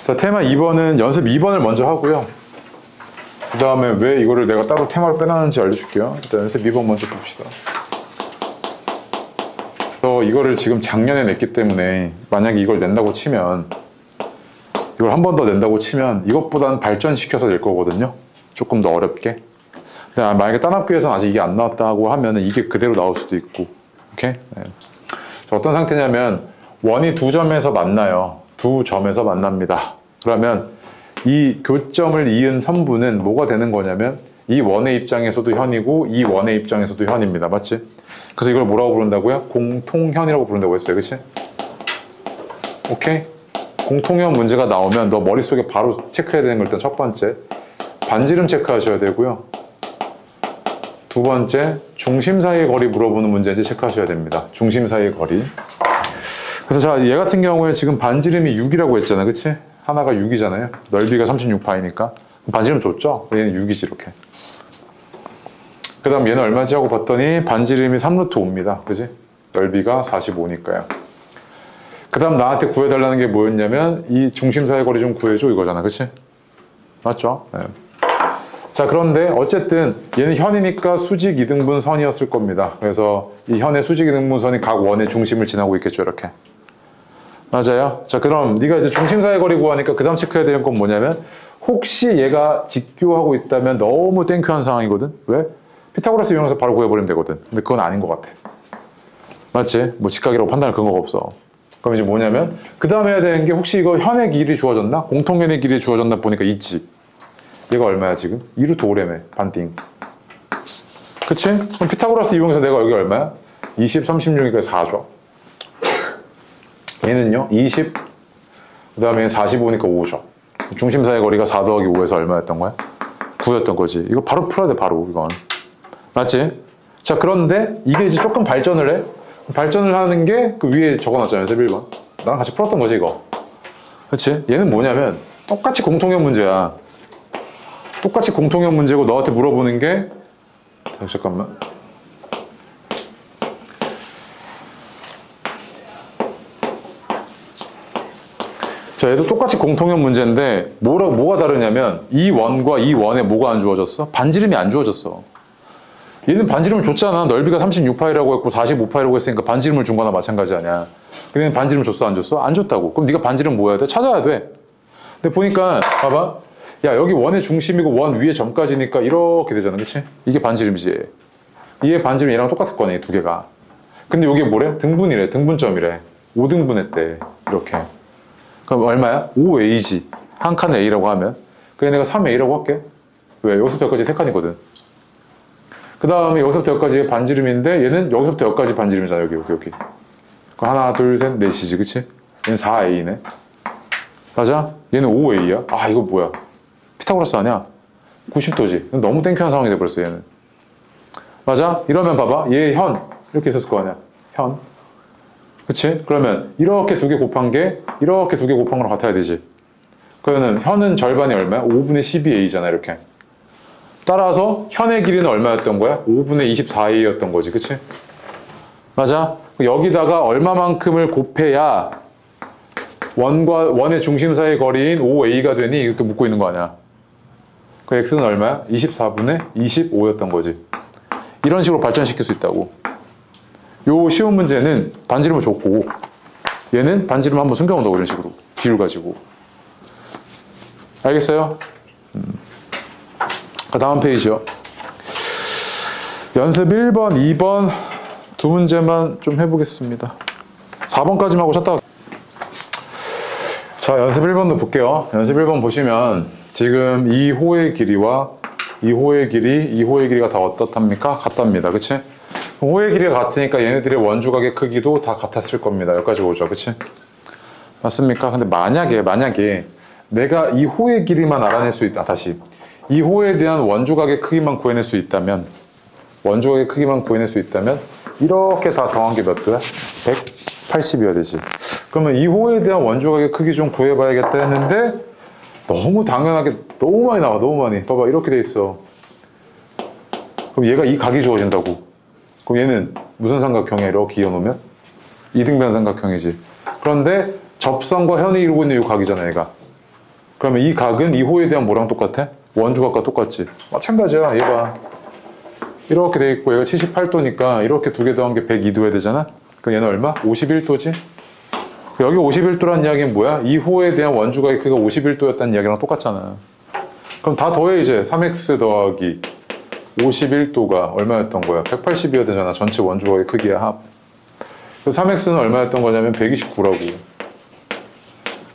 자, 테마 2번은 연습 2번을 먼저 하고요. 그 다음에 왜 이거를 내가 따로 테마로 빼놨는지 알려줄게요. 일단 연습 2번 먼저 봅시다. 이거를 지금 작년에 냈기 때문에 만약에 이걸 낸다고 치면 이걸 한 번 더 낸다고 치면 이것보다는 발전시켜서 낼 거거든요. 조금 더 어렵게. 근데 만약에 딴 학교에서는 아직 이게 안 나왔다고 하면 이게 그대로 나올 수도 있고. 오케이? 네. 어떤 상태냐면 원이 두 점에서 만나요. 두 점에서 만납니다. 그러면 이 교점을 이은 선분은 뭐가 되는 거냐면 이 원의 입장에서도 현이고 이 원의 입장에서도 현입니다. 맞지? 그래서 이걸 뭐라고 부른다고요? 공통현이라고 부른다고 했어요. 그치? 오케이? 공통현 문제가 나오면 너 머릿속에 바로 체크해야 되는 걸 일단 첫 번째 반지름 체크하셔야 되고요. 두 번째 중심 사이의 거리 물어보는 문제인지 체크하셔야 됩니다. 중심 사이의 거리. 그래서 자, 얘 같은 경우에 지금 반지름이 6이라고 했잖아. 그치? 하나가 6이잖아요. 넓이가 36파이니까. 반지름 줬죠? 얘는 6이지 이렇게. 그 다음 얘는 얼마지 하고 봤더니 반지름이 3루트 5입니다. 그지? 넓이가 45니까요. 그 다음 나한테 구해달라는 게 뭐였냐면 이 중심 사이 거리 좀 구해줘 이거잖아. 그치? 맞죠? 네. 자, 그런데 어쨌든 얘는 현이니까 수직 이등분 선이었을 겁니다. 그래서 이 현의 수직 이등분 선이 각 원의 중심을 지나고 있겠죠. 이렇게. 맞아요? 자, 그럼 네가 이제 중심 사이 거리 구하니까 그 다음 체크해야 되는 건 뭐냐면 혹시 얘가 직교하고 있다면 너무 땡큐한 상황이거든? 왜? 피타고라스 이용해서 바로 구해버리면 되거든. 근데 그건 아닌 것 같아. 맞지? 뭐 직각이라고 판단할 근거가 없어. 그럼 이제 뭐냐면 그 다음 해야 되는 게 혹시 이거 현의 길이 주어졌나? 공통현의 길이 주어졌나 보니까 있지. 얘가 얼마야 지금? 2루트 5래매 반띵. 그치? 그럼 피타고라스 이용해서 내가 여기 얼마야? 20, 36이니까 4죠. 얘는요? 20, 그 다음에 45니까 5죠. 중심 사이 거리가 4 더하기 5에서 얼마였던 거야? 9였던 거지. 이거 바로 풀어야 돼, 바로 이건. 맞지? 자, 그런데 이게 이제 조금 발전을 해. 발전을 하는 게 그 위에 적어놨잖아요, 1번. 나랑 같이 풀었던 거지, 이거. 그치? 얘는 뭐냐면 똑같이 공통현 문제야. 똑같이 공통현 문제고 너한테 물어보는 게 잠깐만. 자, 얘도 똑같이 공통현 문제인데 뭐가 다르냐면 이 원과 이 원에 뭐가 안 주어졌어? 반지름이 안 주어졌어. 얘는 반지름을 줬잖아. 넓이가 36파이라고 했고 45파이라고 했으니까 반지름을 준 거나 마찬가지 아니야. 근데 반지름 줬어? 안 줬어? 안 줬다고. 그럼 네가 반지름 뭐 해야 돼? 찾아야 돼. 근데 보니까 봐봐. 야, 여기 원의 중심이고 원 위에 점까지니까 이렇게 되잖아. 그치? 이게 반지름이지. 얘 반지름 얘랑 똑같을 거네, 두 개가. 근데 이게 뭐래? 등분이래. 등분점이래. 5등분 했대. 이렇게. 그럼 얼마야? 5A지. 한 칸을 A라고 하면. 그래 내가 3A라고 할게. 왜? 여기서부터 여기까지 3칸이거든. 그 다음에 여기서부터 여기까지 반지름인데 얘는 여기서부터 여기까지 반지름이잖아. 여기. 하나, 둘, 셋, 넷이지. 그치? 얘는 4A네. 맞아? 얘는 5A야. 아 이거 뭐야? 피타고라스 아니야? 90도지. 너무 땡큐한 상황이 돼버렸어 얘는. 맞아? 이러면 봐봐. 얘 현. 이렇게 있었을 거 아니야. 현. 그치? 그러면 이렇게 두 개 곱한 게 이렇게 두 개 곱한 거랑 같아야 되지. 그러면 현은 절반이 얼마야? 5분의 12A잖아 이렇게. 따라서 현의 길이는 얼마였던 거야? 5분의 24A였던 거지. 그치? 맞아? 여기다가 얼마만큼을 곱해야 원과 원의 중심 사이의 거리인 5A가 되니 이렇게 묻고 있는 거 아니야. 그 X는 얼마야? 24분의 25였던 거지. 이런 식으로 발전시킬 수 있다고. 요 쉬운 문제는 반지름을 줬고 얘는 반지름 한번 숨겨온다고 이런 식으로 비율 가지고. 알겠어요? 그 다음 페이지요. 연습 1번, 2번 두 문제만 좀 해보겠습니다. 4번까지만 하고 쉬었다가. 자, 연습 1번도 볼게요. 연습 1번 보시면 지금 이 호의 길이와 이 호의 길이가 다 어떻답니까? 같답니다. 그치? 호의 길이가 같으니까 얘네들의 원주각의 크기도 다 같았을 겁니다. 여기까지 오죠. 그치? 맞습니까? 근데 만약에 내가 이 호의 길이만 알아낼 수 있다. 다시. 이 호에 대한 원주각의 크기만 구해낼 수 있다면 이렇게 다 더한 게 몇 도야? 180이어야 되지. 그러면 이 호에 대한 원주각의 크기 좀 구해봐야겠다 했는데 너무 당연하게 너무 많이 나와. 너무 많이. 봐봐 이렇게 돼 있어. 그럼 얘가 이 각이 주어진다고. 그럼 얘는 무슨 삼각형이야? 이렇게 이어놓으면 이등변 삼각형이지. 그런데 접선과 현이 이루고 있는 이 각이잖아 얘가. 그러면 이 각은 이 호에 대한 뭐랑 똑같아? 원주각과 똑같지. 마찬가지야. 얘가 이렇게 돼 있고 얘가 78도니까 이렇게 두 개 더한 게 102도 해야 되잖아. 그럼 얘는 얼마? 51도지. 여기 51도란 이야기는 뭐야? 이 호에 대한 원주각의 크기가 51도였다는 이야기랑 똑같잖아. 그럼 다 더해 이제. 3x 더하기 51도가 얼마였던 거야? 180이어야 되잖아. 전체 원주각의 크기야. 합. 3x는 얼마였던 거냐면 129라고.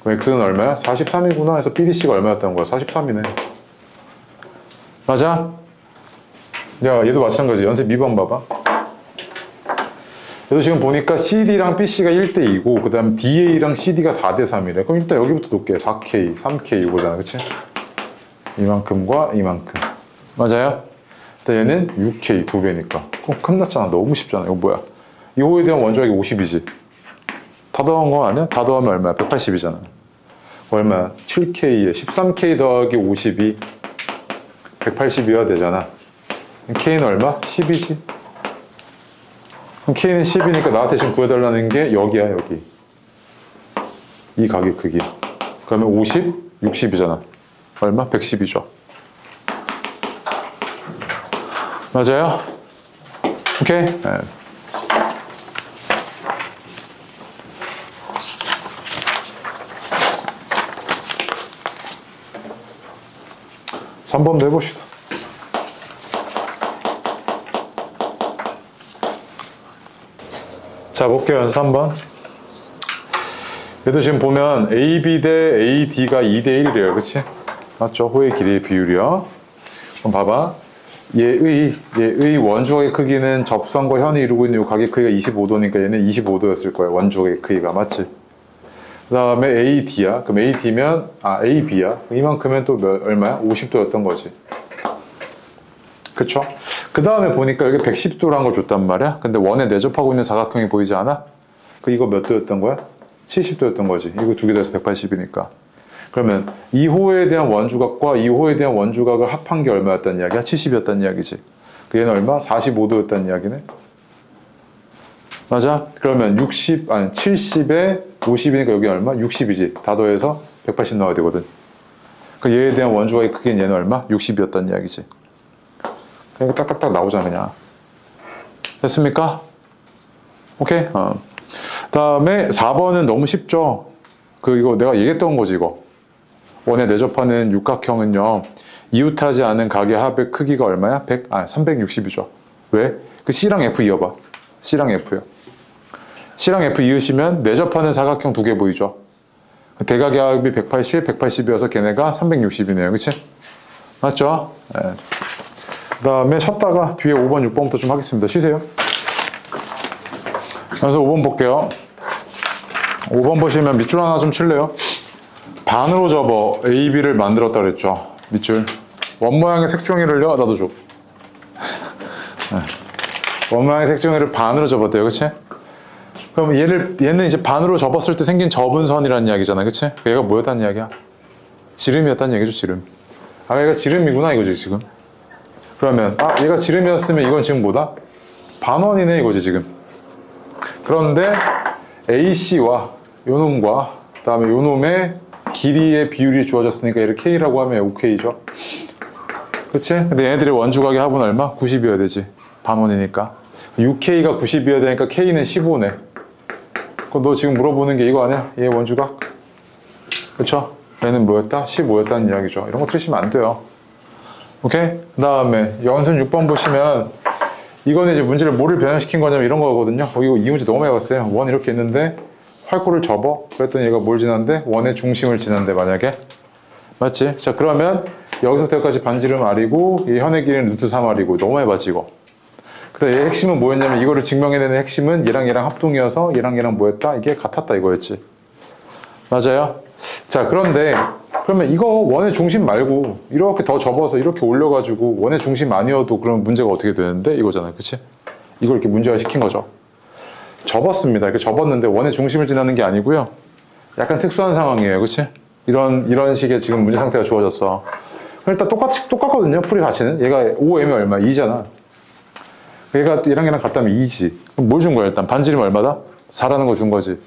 그럼 x는 얼마야? 43이구나 해서 PDC가 얼마였던 거야? 43이네. 맞아? 야, 얘도 마찬가지. 연습 2번 봐봐. 얘도 지금 보니까 CD랑 BC가 1대2고 그 다음 DA랑 CD가 4대3이래. 그럼 일단 여기부터 놓을게. 4K, 3K 이거잖아. 그치? 이만큼과 이만큼. 맞아요? 근데 얘는 6K 2배니까. 그럼 끝났잖아. 너무 쉽잖아. 이거 뭐야? 이 호에 대한 원주각이 50이지. 다 더한 거 아니야? 다 더하면 얼마야? 180이잖아. 얼마야? 7K에 13K 더하기 50이 180이어야 되잖아. K는 얼마? 10이지. 그럼 K는 10이니까 나한테 지금 구해달라는 게 여기야, 여기. 이 각의 크기. 그러면 50, 60이잖아. 얼마? 110이죠. 맞아요? 오케이? 네. (3번도) 해봅시다. 자, 볼게요. 연습 3번. 얘도 지금 보면 AB 대 AD가 2대 1이래요. 그치? 맞죠? 호의 길이의 비율이요. 그럼 봐봐. 얘의 원주각의 크기는 접선과 현이 이루고 있는 이 각의 크기가 25도니까 얘는 25도였을 거야. 원주각의 크기가. 맞지? 그 다음에 AD야. 그럼 AD면, AB야. 이만큼은 또 얼마야? 50도였던 거지. 그쵸? 그 다음에 보니까 여기 110도라는 걸 줬단 말이야. 근데 원에 내접하고 있는 사각형이 보이지 않아? 이거 몇 도였던 거야? 70도였던 거지. 이거 두 개 더해서 180이니까. 그러면 이 호에 대한 원주각과 이 호에 대한 원주각을 합한 게 얼마였단 이야기야? 70이었단 이야기지. 얘는 얼마? 45도였단 이야기네. 맞아? 그러면 70에 50이니까 여기 얼마? 60이지. 다 더해서 180 나와야 되거든. 얘에 대한 원주각의 크기는 얘는 얼마? 60이었단 이야기지. 그러니까 딱딱딱 나오잖아, 그냥. 됐습니까? 오케이? 다음에 4번은 너무 쉽죠? 이거 내가 얘기했던 거지, 이거. 원에 내접하는 육각형은요, 이웃하지 않은 각의 합의 크기가 얼마야? 360이죠. 왜? C랑 F 이어봐. C랑 F요. C랑 F 이으시면 내접하는 사각형 두 개 보이죠? 대각압이 180, 180이어서 걔네가 360이네요. 그치? 맞죠? 네. 그 다음에 쉬었다가 뒤에 5번, 6번부터 좀 하겠습니다. 쉬세요. 그래서 5번 볼게요. 5번 보시면 밑줄 하나 좀 칠래요? 반으로 접어 A, B를 만들었다 그랬죠. 밑줄. 원 모양의 색종이를요. 나도 줘. 원 모양의 색종이를 반으로 접었대요. 그치? 그럼 얘는 이제 반으로 접었을 때 생긴 접은 선이라는 이야기잖아. 그치? 얘가 뭐였다는 이야기야? 지름이었다는 얘기죠. 지름. 아, 얘가 지름이구나 이거지 지금. 그러면 얘가 지름이었으면 이건 지금 뭐다? 반원이네 이거지 지금. 그런데 AC와 요놈과 그 다음에 요놈의 길이의 비율이 주어졌으니까 얘를 K라고 하면 OK죠. 그치? 근데 얘네들의 원주각의 합은 얼마? 90이어야 되지. 반원이니까. 6K가 90이어야 되니까 K는 15네. 그럼 너 지금 물어보는 게 이거 아니야? 얘 원주각? 그쵸? 얘는 뭐였다? 15였다는 이야기죠. 이런 거 틀리시면 안 돼요. 오케이? 그 다음에 연순 6번 보시면 이거는 이제 문제를 뭐를 변형시킨 거냐면 이런 거거든요. 이거 이 문제 너무 많이 봤어요. 원 이렇게 있는데 활골을 접어. 그랬더니 얘가 뭘 지난대? 원의 중심을 지난대 만약에. 맞지? 자 그러면 여기서부터 여기까지 반지름 R이고 이 현의 길이는 루트 3R이고 너무 많이 봤지 이거. 근데 얘의 핵심은 뭐였냐면 이거를 증명해내는 핵심은 얘랑 합동이어서 얘랑 뭐였다? 이게 같았다 이거였지. 맞아요? 자 그런데 그러면 이거 원의 중심 말고 이렇게 더 접어서 이렇게 올려가지고 원의 중심 아니어도 그러면 문제가 어떻게 되는데? 이거잖아요. 그치? 이걸 이렇게 문제화 시킨 거죠. 접었습니다. 이렇게 접었는데 원의 중심을 지나는 게 아니고요. 약간 특수한 상황이에요. 그치? 이런 식의 지금 문제 상태가 주어졌어. 일단 똑같거든요. 풀이 가치는. 얘가 5m이 얼마? 2잖아. 얘가 얘랑 같다면 2지. 그럼 뭘 준 거야 일단? 반지름이 얼마다? 4라는 거 준 거지.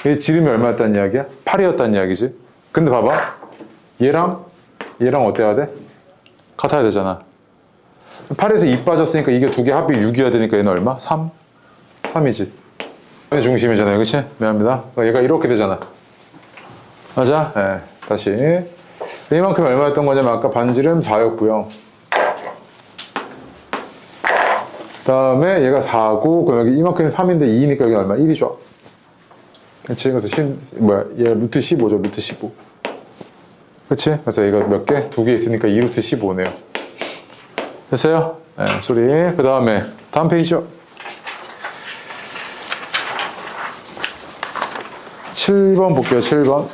얘 지름이 얼마였다는 이야기야? 8이었다는 이야기지. 근데 봐봐. 얘랑 어때야 돼? 같아야 되잖아. 8에서 2 빠졌으니까 이게 두 개 합이 6이어야 되니까 얘는 얼마? 3? 3이지. 얘 중심이잖아요. 그치? 미안합니다. 얘가 이렇게 되잖아. 맞아? 네. 다시. 이만큼 얼마였던 거냐면 아까 반지름 4였고요. 그 다음에 얘가 4고 그럼 여기 이만큼이 3인데 2니까 여기 얼마? 1이죠. 그치? 그래서 얘 루트 15죠. 루트 15. 그치? 그래서 얘가 몇 개? 2개 있으니까 2루트 15네요. 됐어요? 네, 소리. 그 다음에 다음 페이지요. 7번 볼게요. 7번.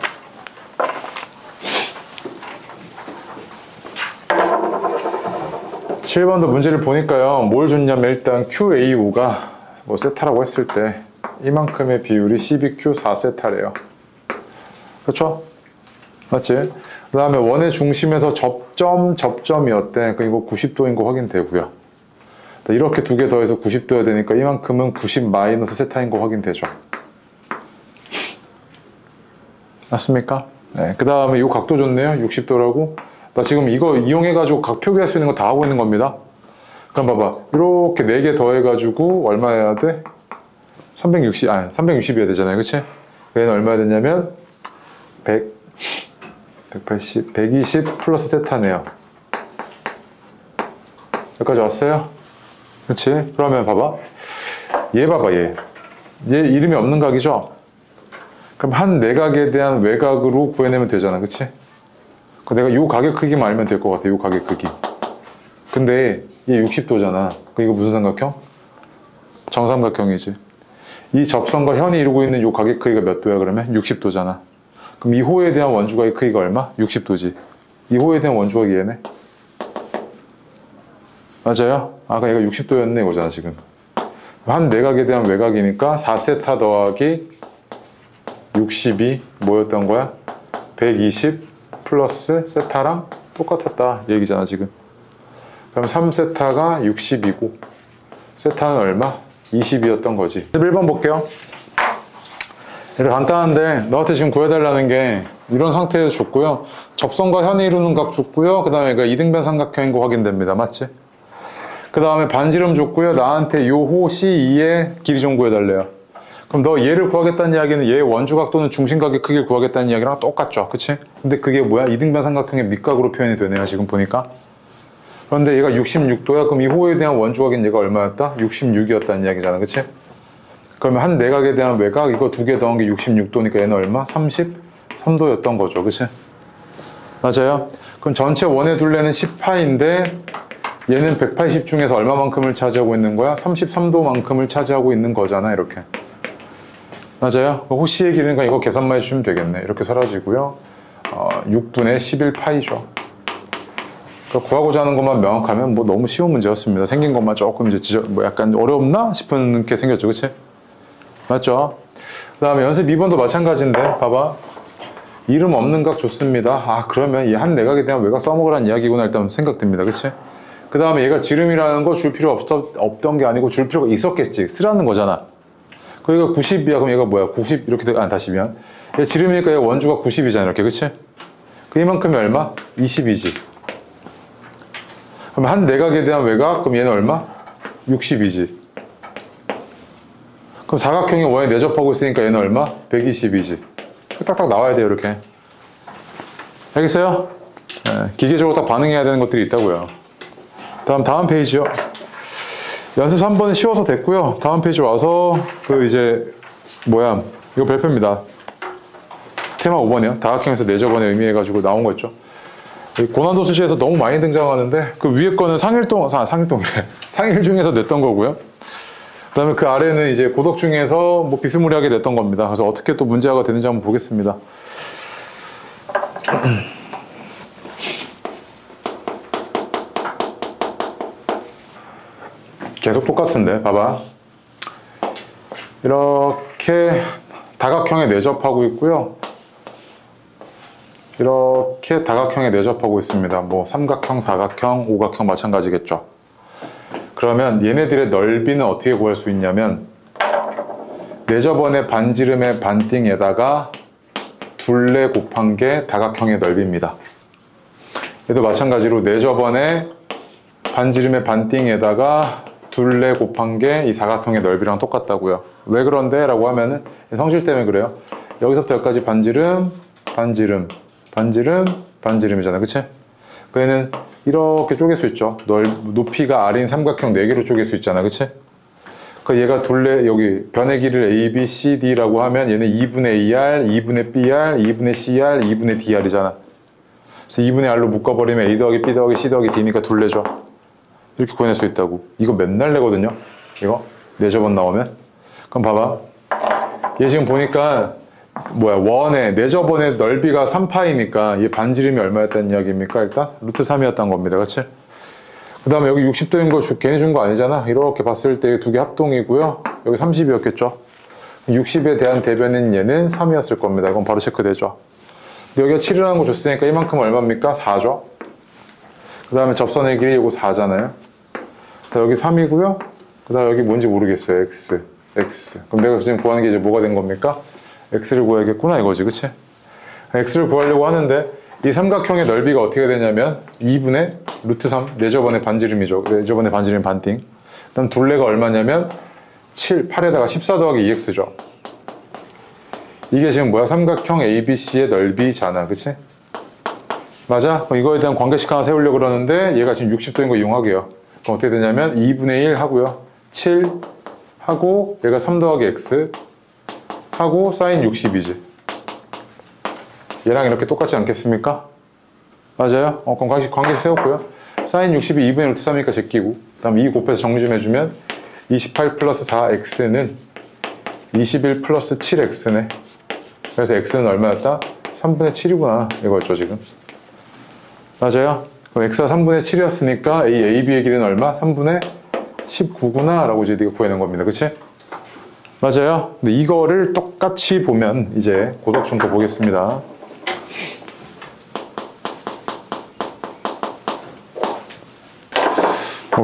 7번도 문제를 보니까요. 뭘 줬냐면 일단 QAO가 뭐 세타라고 했을 때 이만큼의 비율이 12Q 4세타래요. 그렇죠? 맞지? 그 다음에 원의 중심에서 접점이었대. 그러니까 이거 90도인 거 확인되고요. 이렇게 두 개 더해서 90도여야 되니까 이만큼은 90 마이너스 세타인 거 확인되죠. 맞습니까? 네. 그 다음에 이 각도 좋네요. 60도라고. 나 지금 이거 이용해가지고 각 표기할 수 있는 거 다 하고 있는 겁니다. 그럼 봐봐. 이렇게 4개 더해가지고 얼마 해야 돼? 360이어야 되잖아요. 그치? 얘는 얼마 되냐면 120 플러스 세타네요. 여기까지 왔어요? 그치? 그러면 봐봐. 얘 봐봐, 얘 이름이 없는 각이죠? 그럼 한 내각에 대한 외곽으로 구해내면 되잖아. 그치? 내가 요 각의 크기만 알면 될 것 같아. 요 각의 크기. 근데 얘 60도잖아. 이거 무슨 삼각형? 정삼각형이지. 이 접선과 현이 이루고 있는 요 각의 크기가 몇 도야 그러면? 60도잖아. 그럼 이 호에 대한 원주각의 크기가 얼마? 60도지. 이 호에 대한 원주각이 얘네. 맞아요? 아까 얘가 60도였네 이거잖아 지금. 한 내각에 대한 외곽이니까 4세타 더하기 60이 뭐였던 거야? 120 플러스 세타랑 똑같았다 얘기잖아 지금. 그럼 3세타가 60이고 세타는 얼마? 20이었던 거지. 1번 볼게요. 이렇게 간단한데 너한테 지금 구해달라는 게 이런 상태에서 줬고요. 접선과 현이 이루는 각 줬고요. 그 다음에 이등변 삼각형인 거 확인됩니다. 맞지? 그 다음에 반지름 줬고요. 나한테 요 호 C2의 길이 좀 구해달래요. 그럼 너 얘를 구하겠다는 이야기는 얘의 원주각 또는 중심각의 크기를 구하겠다는 이야기랑 똑같죠. 그치? 근데 그게 뭐야? 이등변 삼각형의 밑각으로 표현이 되네요. 지금 보니까. 그런데 얘가 66도야. 그럼 이 호에 대한 원주각인 얘가 얼마였다? 66이었다는 이야기잖아. 그치? 그러면 한 내각에 대한 외곽 이거 두 개 더한 게 66도니까 얘는 얼마? 34 3도였던 거죠. 그치? 맞아요? 그럼 전체 원의 둘레는 10파인데 얘는 180 중에서 얼마만큼을 차지하고 있는 거야? 33도만큼을 차지하고 있는 거잖아. 이렇게. 맞아요? 호시의 길이니까 이거 계산만 해주시면 되겠네. 이렇게 사라지고요. 6분의 11파이죠. 그러니까 구하고자 하는 것만 명확하면 뭐 너무 쉬운 문제였습니다. 생긴 것만 조금 이제 뭐 약간 어렵나 싶은 게 생겼죠. 그치? 맞죠? 그 다음에 연습 2번도 마찬가지인데 봐봐. 이름 없는 각 좋습니다. 아 그러면 이 한 내각에 대한 외곽 써먹으라는 이야기구나 일단 생각됩니다. 그치? 그 다음에 얘가 지름이라는 거 줄 필요 없던 게 아니고 줄 필요가 있었겠지. 쓰라는 거잖아. 그러니까 90이야. 그럼 얘가 뭐야? 90 이렇게 다시 면 얘 지름이니까 얘 원주가 90이잖아. 이렇게. 그치? 그 이만큼이 얼마? 20이지. 그럼 한 내각에 대한 외곽, 그럼 얘는 얼마? 60이지. 그럼 사각형이 원에 내접하고 있으니까 얘는 얼마? 120이지. 딱딱 나와야 돼요, 이렇게. 알겠어요? 네, 기계적으로 딱 반응해야 되는 것들이 있다고요. 다음 페이지요. 연습 3번은 쉬워서 됐고요. 다음 페이지 와서 이거 별표입니다. 테마 5번이요. 다각형에서 내접원의 의미해가지고 나온 거 있죠. 고난도 수시에서 너무 많이 등장하는데 그 위에 거는 상일 중에서 냈던 거고요. 그 다음에 그 아래는 이제 고덕 중에서 뭐 비스무리하게 냈던 겁니다. 그래서 어떻게 또 문제가 되는지 한번 보겠습니다. 계속 똑같은데 봐봐. 이렇게 다각형에 내접하고 있고요. 이렇게 다각형에 내접하고 있습니다. 뭐 삼각형, 사각형, 오각형 마찬가지겠죠. 그러면 얘네들의 넓이는 어떻게 구할 수 있냐면 내접원의 반지름의 반띵에다가 둘레 곱한 게 다각형의 넓이입니다. 얘도 마찬가지로 내접원의 반지름의 반띵에다가 둘레 곱한 게 이 사각형의 넓이랑 똑같다고요. 왜 그런데? 라고 하면은 성질 때문에 그래요. 여기서부터 여기까지 반지름, 반지름, 반지름, 반지름이잖아. 그치? 그애는 이렇게 쪼갤 수 있죠. 높이가 R인 삼각형 4개로 쪼갤 수 있잖아. 그치? 그 얘가 둘레, 여기 변의 길이를 A, B, C, D라고 하면 얘는 2분의 AR, 2분의 BR, 2분의 CR, 2분의 DR이잖아. 그래서 2분의 R로 묶어버리면 A 더하기 B 더하기 C 더하기 D니까 둘레죠. 이렇게 구해낼 수 있다고. 이거 맨날 내거든요. 이거 4저번 나오면. 그럼 봐봐. 얘 지금 보니까 원의 내접원의 넓이가 3파이니까 얘 반지름이 얼마였다는 이야기입니까? 일단 루트 3이었던 겁니다. 그치? 그 다음에 여기 60도인 거 괜히 준 거 아니잖아. 이렇게 봤을 때 두 개 합동이고요. 여기 30이었겠죠. 60에 대한 대변인 얘는 3이었을 겁니다. 이건 바로 체크되죠. 근데 여기가 7이라는 거 줬으니까 이만큼 얼마입니까? 4죠. 그 다음에 접선의 길이 이거 4잖아요. 여기 3이고요. 그 다음에 여기 뭔지 모르겠어요. X. 그럼 내가 지금 구하는 게 이제 뭐가 된 겁니까? X를 구해야겠구나 이거지. 그치? X를 구하려고 하는데 이 삼각형의 넓이가 어떻게 되냐면 2분의 루트 3 내접원의 반지름이죠. 내접원의 반지름 반띵. 그 다음 둘레가 얼마냐면 8에다가 14 더하기 2X죠. 이게 지금 삼각형 ABC의 넓이잖아. 그치? 맞아? 이거에 대한 관계식 하나 세우려고 그러는데 얘가 지금 60도인 거 이용하게요. 그럼 어떻게 되냐면 2분의 1 하고요. 7 하고 얘가 3 더하기 X 하고 사인 60이지. 얘랑 이렇게 똑같지 않겠습니까? 맞아요? 그럼 관계식 세웠고요. 사인 60이 2분의 루트 3이니까 제끼고 그 다음 2 곱해서 정리 좀 해주면 28 플러스 4X는 21 플러스 7X네. 그래서 X는 얼마였다? 3분의 7이구나 이거였죠 지금. 맞아요? 그럼 X가 3분의 7이었으니까 이 AB의 길이는 얼마? 3분의 19구나 라고 이제 네가 구해낸 겁니다. 그치? 맞아요? 근데 이거를 똑같이 보면 이제 고덕 좀 더 보겠습니다.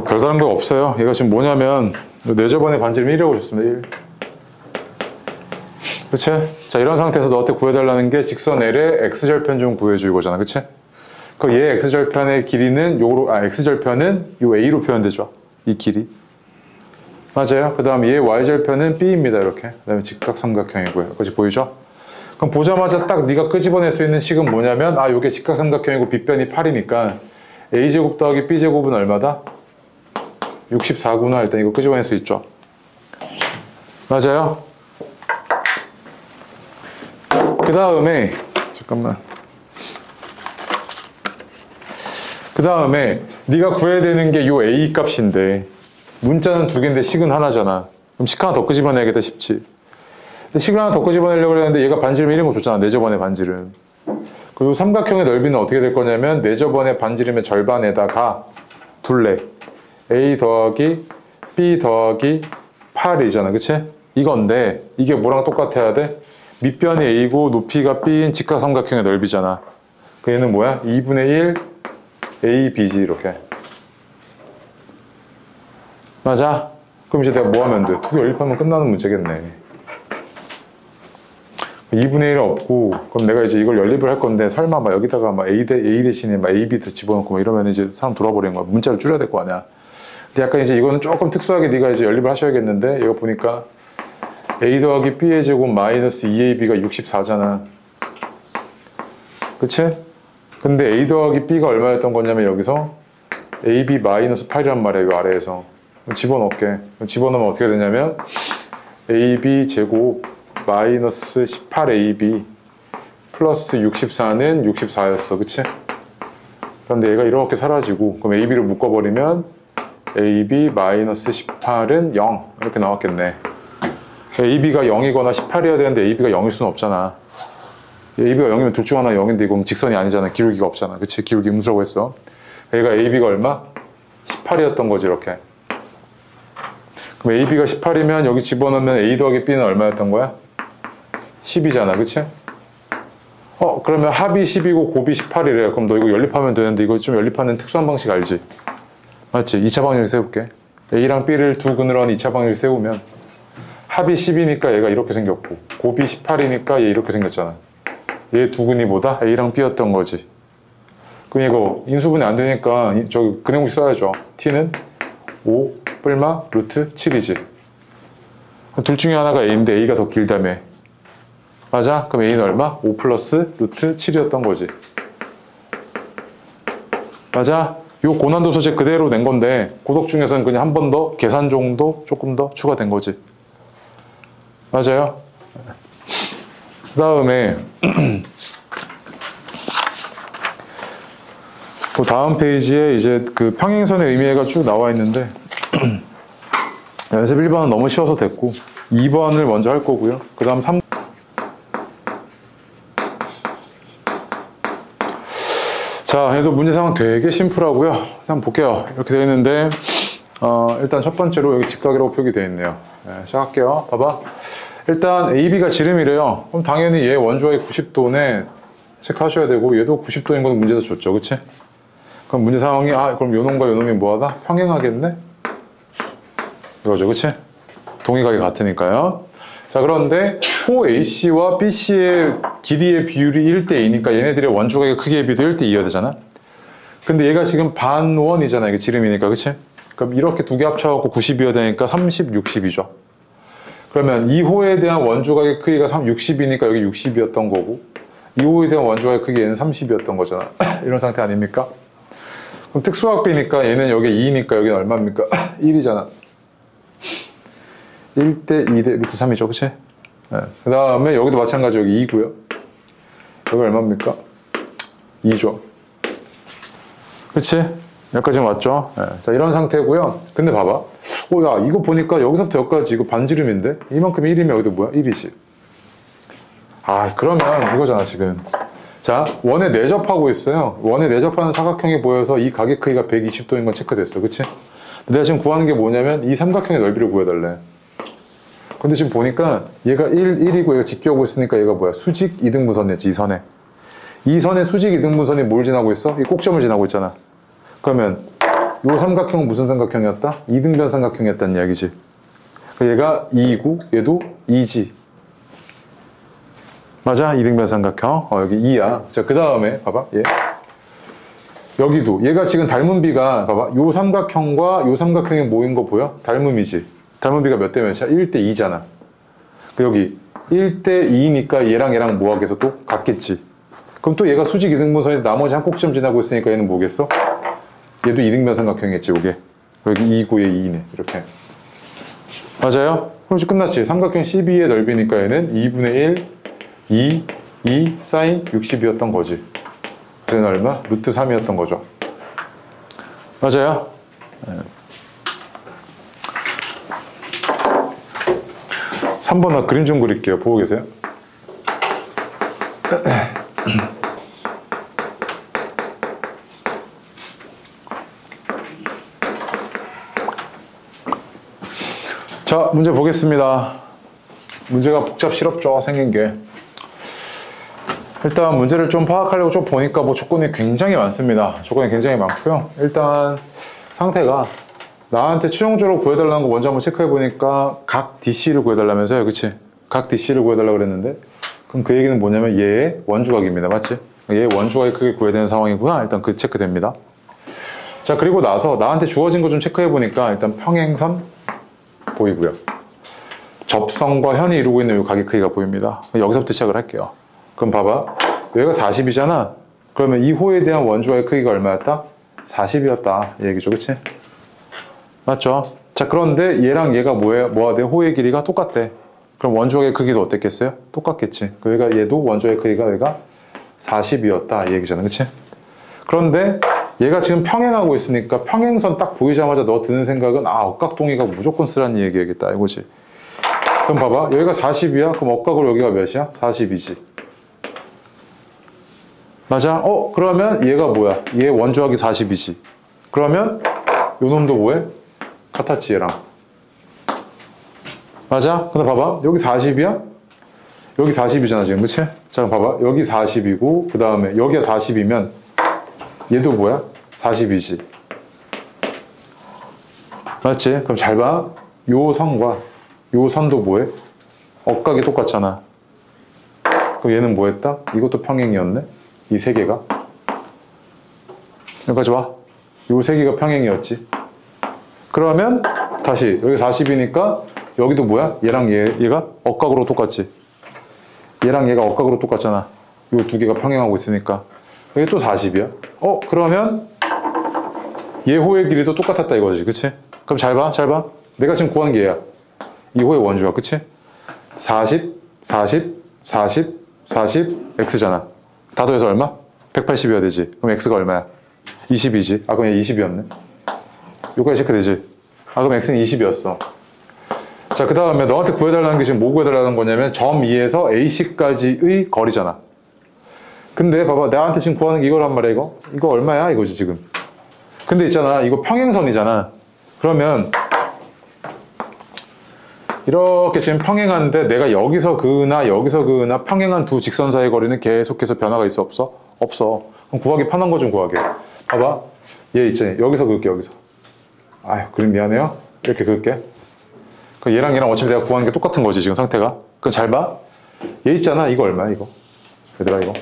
별다른 거 없어요. 얘가 지금 뭐냐면 내접원의 반지름 1이라고 줬습니다. 1. 그치? 자, 이런 상태에서 너한테 구해달라는 게 직선 L의 X절편 좀 구해줘 이거잖아. 그치? 그 얘 X절편의 길이는 X절편은 요 A로 표현되죠. 이 길이. 맞아요? 그 다음 얘 Y절편은 B입니다. 이렇게. 그 다음에 직각삼각형이고요. 그것이 보이죠? 그럼 보자마자 딱 네가 끄집어낼 수 있는 식은 뭐냐면 요게 직각삼각형이고 빗변이 8이니까 A제곱 더하기 B제곱은 얼마다? 64구나. 일단 이거 끄집어낼 수 있죠. 맞아요? 그 다음에 잠깐만. 그 다음에 네가 구해야 되는 게 요 A 값인데 문자는 두 개인데 식은 하나잖아. 그럼 식 하나 더 끄집어내야겠다 싶지. 근데 식을 하나 더 끄집어내려고 그랬는데 얘가 반지름 1인 거 줬잖아. 네 저번에 반지름. 그리고 삼각형의 넓이는 어떻게 될 거냐면 네 저번의 반지름의 절반에다가 둘레 A 더하기 B 더하기 8이잖아. 그치? 이건데 이게 뭐랑 똑같아야 돼? 밑변이 A고 높이가 B인 직각삼각형의 넓이잖아. 그 얘는 뭐야? 2분의 1 A, B지 이렇게. 맞아? 그럼 이제 내가 뭐 하면 돼? 두 개 연립하면 끝나는 문제겠네. 2분의 1 없고 그럼 내가 이제 이걸 연립을 할 건데 설마 막 여기다가 막 A 대신에 막 AB 더 집어넣고 막 이러면 이제 사람 돌아버리는 거야. 문자를 줄여야 될 거 아니야. 근데 약간 이제 이거는 조금 특수하게 네가 이제 연립을 하셔야겠는데 이거 보니까 A 더하기 B의 제곱 마이너스 2AB가 64잖아. 그치? 근데 A 더하기 B가 얼마였던 거냐면 여기서 AB 마이너스 8이란 말이야. 이 아래에서. 집어넣을게. 집어넣으면 어떻게 되냐면 AB 제곱 마이너스 18AB 플러스 64는 64였어. 그치? 그런데 얘가 이렇게 사라지고 그럼 AB를 묶어버리면 AB 마이너스 18은 0 이렇게 나왔겠네. AB가 0이거나 18이어야 되는데 AB가 0일 수는 없잖아. AB가 0이면 둘 중 하나 0인데 이거 직선이 아니잖아. 기울기가 없잖아. 그치? 기울기 음수라고 했어. 얘가 AB가 얼마? 18이었던 거지 이렇게. 그럼 AB가 18이면 여기 집어넣으면 A 더하기 B는 얼마였던 거야? 10이잖아. 그치? 그러면 합이 10이고 곱이 18이래. 그럼 너 이거 연립하면 되는데 이거 좀 연립하는 특수한 방식 알지? 맞지? 2차 방정식 세울게. A랑 B를 두 근으로 한 2차 방정식 세우면 합이 10이니까 얘가 이렇게 생겼고 곱이 18이니까 얘 이렇게 생겼잖아. 얘 두 근이 뭐다? A랑 B였던 거지. 그럼 이거 인수분해 안 되니까 저기 근해공식 써야죠. T는 5 뿔마 루트 7이지. 둘 중에 하나가 A인데 A가 더 길다며. 맞아? 그럼 A는 얼마? 5 플러스 루트 7이었던 거지. 맞아? 요 고난도 소재 그대로 낸 건데 고독 중에서는 그냥 한 번 더 계산 정도 조금 더 추가된 거지. 맞아요? 그 다음에 그 다음 페이지에 이제 그 평행선의 의미가 쭉 나와 있는데 연습 1번은 너무 쉬워서 됐고 2번을 먼저 할 거고요. 그 다음 3 자, 얘도 문제 상황 되게 심플하고요. 한번 볼게요. 이렇게 되어 있는데 일단 첫 번째로 여기 직각이라고 표기되어 있네요. 시작할게요. 봐봐. 일단 AB가 지름이래요. 그럼 당연히 얘 원주각이 90도네 체크하셔야 되고 얘도 90도인 건 문제에서 줬죠. 그치? 그럼 문제 상황이 그럼 요 놈과 요 놈이 뭐하다? 평행하겠네? 이거죠. 그치? 동의각이 같으니까요. 자, 그런데 호 AC와 BC의 길이의 비율이 1대2니까 얘네들의 원주각의 크기의 비도 1대2여야 되잖아. 근데 얘가 지금 반원이잖아. 이게 지름이니까. 그치? 그럼 이렇게 두 개 합쳐갖고 90이어야 되니까 30, 60이죠. 그러면 이 호에 대한 원주각의 크기가 60이니까 여기 60이었던 거고 이 호에 대한 원주각의 크기는 30이었던 거잖아. 이런 상태 아닙니까? 그럼 특수각비니까 얘는 여기 2니까 여기는 얼마입니까? 1이잖아. 1대 2대 루트 3이죠. 그치? 네. 그 다음에 여기도 마찬가지 여기 2고요. 여기 얼마입니까? 2죠. 그치? 여기까지 맞죠? 네. 자, 이런 상태고요. 근데 봐봐. 야, 이거 보니까 여기서부터 여기까지 이거 반지름인데? 이만큼 1이면 여기도 뭐야? 1이지. 그러면 이거잖아, 지금. 자, 원에 내접하고 있어요. 원에 내접하는 사각형이 보여서 이 각의 크기가 120도인 건 체크됐어. 그치? 내가 지금 구하는 게 뭐냐면 이 삼각형의 넓이를 구해달래. 근데 지금 보니까 얘가 1이고 얘가 직교하고 있으니까 얘가 뭐야? 수직 이등분선이었지, 이 선에. 이 선의 수직 이등분선이 뭘 지나고 있어? 이 꼭점을 지나고 있잖아. 그러면 요 삼각형은 무슨 삼각형이었다? 이등변 삼각형이었다는 이야기지. 얘가 2이고 얘도 2지. 맞아? 이등변 삼각형. 여기 2야. 자, 그 다음에 봐봐. 얘. 여기도 얘가 지금 닮은비가 봐봐. 요 삼각형과 요 삼각형이 모인 거 보여? 닮음이지. 닮은비가 몇 대 몇이야? 1대 2잖아. 여기 1대 2니까 얘랑 얘랑 뭐하겠어? 또 같겠지. 그럼 또 얘가 수직 이등분선인데 나머지 한 꼭지점 지나고 있으니까 얘는 뭐겠어? 얘도 이등변 삼각형이겠지. 요게 여기 2고 얘 2네. 이렇게. 맞아요? 그럼 이제 끝났지. 삼각형 CB의 넓이니까 얘는 2분의 1, 2, 2 사인 60이었던 거지. 그때는 얼마? 루트 3이었던 거죠. 맞아요? 네. 3번 나 그림 좀 그릴게요. 보고 계세요? 자, 문제 보겠습니다. 문제가 복잡스럽죠, 생긴 게. 일단 문제를 좀 파악하려고 좀 보니까 뭐 조건이 굉장히 많습니다. 조건이 굉장히 많고요. 일단 상태가 나한테 최종적으로 구해달라는 거 먼저 한번 체크해 보니까 각 DC를 구해달라면서요, 그치? 각 DC를 구해달라고 그랬는데, 그럼 그 얘기는 뭐냐면 얘의 원주각입니다, 맞지? 얘의 원주각이 크게 구해야 되는 상황이구나. 일단 그 체크됩니다. 자, 그리고 나서 나한테 주어진 거 좀 체크해 보니까 일단 평행선 보이고요. 접선과 현이 이루고 있는 이 각의 크기가 보입니다. 여기서부터 시작을 할게요. 그럼 봐봐. 여기가 40이잖아. 그러면 이 호에 대한 원주각의 크기가 얼마였다? 40이었다. 이 얘기죠, 그치? 맞죠? 자, 그런데 얘랑 얘가 뭐가 돼? 호의 길이가 똑같대. 그럼 원주각의 크기도 어땠겠어요? 똑같겠지. 그러니까 얘도 원주각의 크기가 얘가 40이었다. 이 얘기잖아, 그치? 그런데 얘가 지금 평행하고 있으니까 평행선 딱 보이자마자 너 드는 생각은 억각동의가 무조건 쓰라는 얘기야겠다 이거지. 그럼 봐봐, 여기가 40이야? 그럼 억각으로 여기가 몇이야? 40이지. 맞아? 그러면 얘가 뭐야? 얘 원주각이 40이지. 그러면 요 놈도 뭐해? 같았지, 얘랑. 맞아? 근데 봐봐, 여기 40이야? 여기 40이잖아 지금, 그치? 자, 봐봐, 여기 40이고 그 다음에 여기가 40이면 얘도 뭐야? 40이지. 맞지? 그럼 잘 봐. 요 선과 요 선도 뭐해? 억각이 똑같잖아. 그럼 얘는 뭐 했다? 이것도 평행이었네? 이 세 개가. 여기까지 와. 요 세 개가 평행이었지. 그러면 다시 여기 40이니까 여기도 뭐야? 얘랑 얘가 억각으로 똑같지. 얘랑 얘가 억각으로 똑같잖아. 요 두 개가 평행하고 있으니까. 여기 또 40이야. 그러면 얘 호의 길이도 똑같았다 이거지, 그치? 그럼 잘 봐, 잘 봐. 내가 지금 구한 게 얘야. 이 호의 원주각, 그치? 40, 40, 40, 40, x잖아. 다 더해서 얼마? 180이어야 되지. 그럼 x가 얼마야? 20이지. 그럼 얘 20이었네. 요까지 체크되지? 그럼 x는 20이었어. 자, 그 다음에 너한테 구해달라는 게 지금 뭐 구해달라는 거냐면 점 2에서 AC까지의 거리잖아. 근데 봐봐, 나한테 지금 구하는 게 이거란 말이야, 이거? 이거 얼마야? 이거지, 지금. 근데 있잖아, 이거 평행선이잖아. 그러면 이렇게 지금 평행한데 내가 여기서 그으나 여기서 그으나 평행한 두 직선 사이의 거리는 계속해서 변화가 있어, 없어? 없어. 그럼 구하기 편한 거 좀 구하게. 봐봐, 얘 있지? 여기서 그을게, 여기서. 그림 미안해요. 이렇게 그을게. 얘랑 얘랑 어차피 내가 구하는 게 똑같은 거지, 지금 상태가. 그럼 잘 봐. 얘 있잖아, 이거 얼마야, 이거? 얘들아, 이거.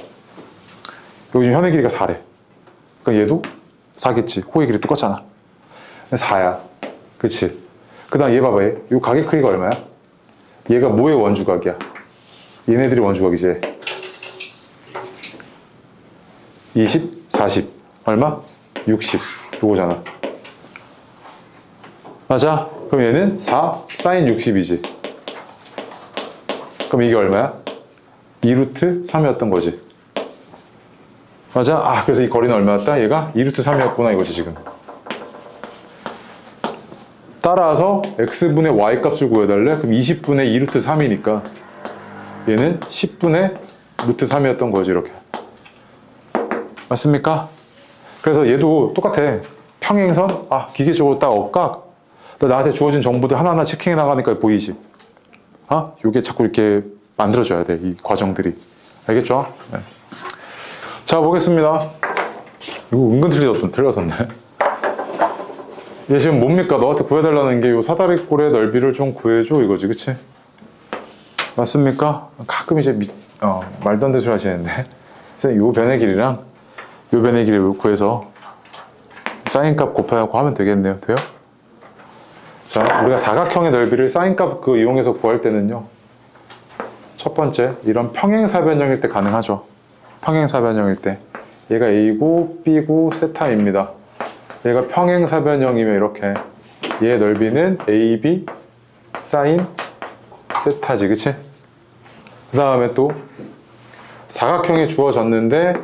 여기 지금 현의 길이가 4래. 그럼 얘도 4겠지. 호의 길이 똑같잖아. 4야. 그치? 그 다음 얘 봐봐. 이 각의 크기가 얼마야? 얘가 뭐의 원주각이야? 얘네들이 원주각이지. 20, 40. 얼마? 60. 요거잖아. 맞아? 그럼 얘는 4 사인 60이지. 그럼 이게 얼마야? 2루트 3이었던 거지. 맞아? 그래서 이 거리는 얼마였다? 얘가 2루트 3이었구나 이거지 지금. 따라서 x분의 y 값을 구해달래? 그럼 20분의 2루트 3이니까 얘는 10분의 루트 3이었던 거지, 이렇게. 맞습니까? 그래서 얘도 똑같아. 평행선? 기계적으로 딱 억각. 나한테 주어진 정보들 하나하나 체킹해 나가니까 보이지? 요게 자꾸 이렇게 만들어줘야 돼, 이 과정들이. 알겠죠? 네. 자, 보겠습니다. 이거 은근 틀렸었네. 얘 지금 뭡니까? 너한테 구해달라는 게 요 사다리꼴의 넓이를 좀 구해줘 이거지, 그치? 맞습니까? 가끔 이제 말도 안 되는 소리 하시는데. 그래서 요 변의 길이랑 요 변의 길이를 구해서 사인값 곱하고 하면 되겠네요. 돼요? 자, 우리가 사각형의 넓이를 사인값 이용해서 구할 때는요, 첫 번째, 이런 평행사변형일 때 가능하죠. 평행사변형일 때. 얘가 A고 B고 세타입니다. 얘가 평행사변형이면 이렇게. 얘의 넓이는 AB 사인 세타지, 그치? 그 다음에 또 사각형이 주어졌는데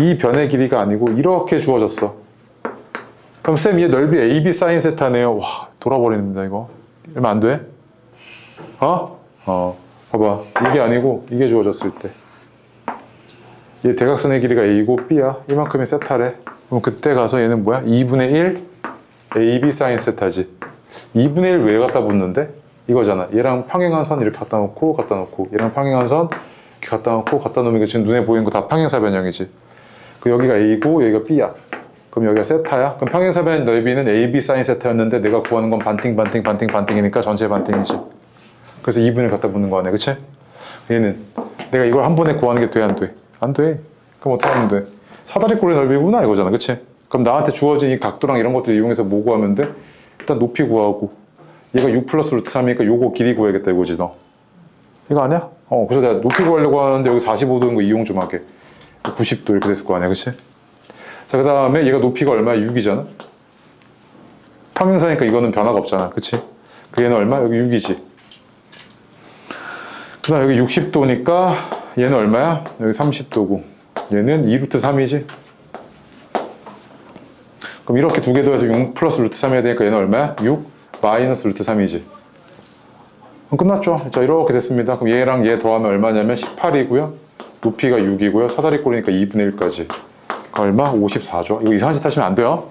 이 변의 길이가 아니고 이렇게 주어졌어. 그럼 쌤, 얘 넓이 AB 사인 세타네요. 와, 돌아버립니다, 이거. 이러면 안 돼? 봐봐. 이게 아니고 이게 주어졌을 때. 얘 대각선의 길이가 A고 B야. 이만큼이 세타래. 그럼 그때 가서 얘는 뭐야? 2분의 1 AB 사인 세타지. 2분의 1 왜 갖다 붙는데? 이거잖아. 얘랑 평행한 선 이렇게 갖다 놓고 얘랑 평행한 선 이렇게 갖다 놓고 갖다 놓으면 지금 눈에 보이는 거 다 평행사 변형이지. 그 여기가 A고 여기가 B야. 그럼 여기가 세타야. 그럼 평행사 변형 넓이는 AB 사인 세타였는데 내가 구하는 건 반띵이니까 전체 반띵이지. 그래서 2분의 1 갖다 붙는 거 아니야, 그치? 얘는 내가 이걸 한 번에 구하는 게 돼, 안 돼? 안 돼. 그럼 어떻게 하면 돼? 사다리꼴의 넓이구나 이거잖아, 그치? 그럼 나한테 주어진 이 각도랑 이런 것들 이용해서 뭐 구하면 돼? 일단 높이 구하고 얘가 6 플러스 루트 3이니까 요거 길이 구해야겠다 이거지 너. 이거 아니야? 그래서 내가 높이 구하려고 하는데 여기 45도인 거 이용 좀 하게. 90도 이렇게 됐을 거 아니야, 그치? 자, 그 다음에 얘가 높이가 얼마야? 6이잖아? 평행사니까 이거는 변화가 없잖아, 그치? 그 얘는 얼마? 여기 6이지. 그 다음 여기 60도니까 얘는 얼마야? 여기 30도고 얘는 2루트 3이지. 그럼 이렇게 두 개 더해서 6 플러스 루트 3 해야 되니까 얘는 얼마야? 6 마이너스 루트 3이지. 그럼 끝났죠? 자, 이렇게 됐습니다. 그럼 얘랑 얘 더하면 얼마냐면 18이고요 높이가 6이고요 사다리꼴이니까 2분의 1까지 얼마? 54죠. 이거 이상한 짓 하시면 안 돼요.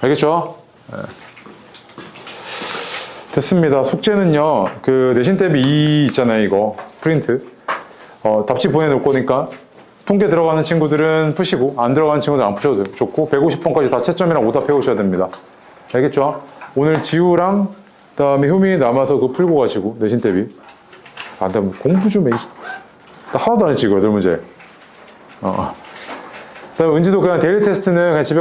알겠죠? 네. 됐습니다. 숙제는요, 그 내신 대비 2 있잖아요, 이거. 프린트. 답지 보내놓을 거니까, 통계 들어가는 친구들은 푸시고, 안 들어가는 친구들은 안 푸셔도 좋고, 150번까지 다 채점이랑 오답 해오셔야 됩니다. 알겠죠? 오늘 지우랑, 그 다음에 효민이 남아서 그거 풀고 가시고, 내신 대비. 안 되면 공부 좀 해. 나 하나도 안 했지, 이거, 들 문제. 그 다음에 은지도 그냥 데일리 테스트는 그냥 집에 가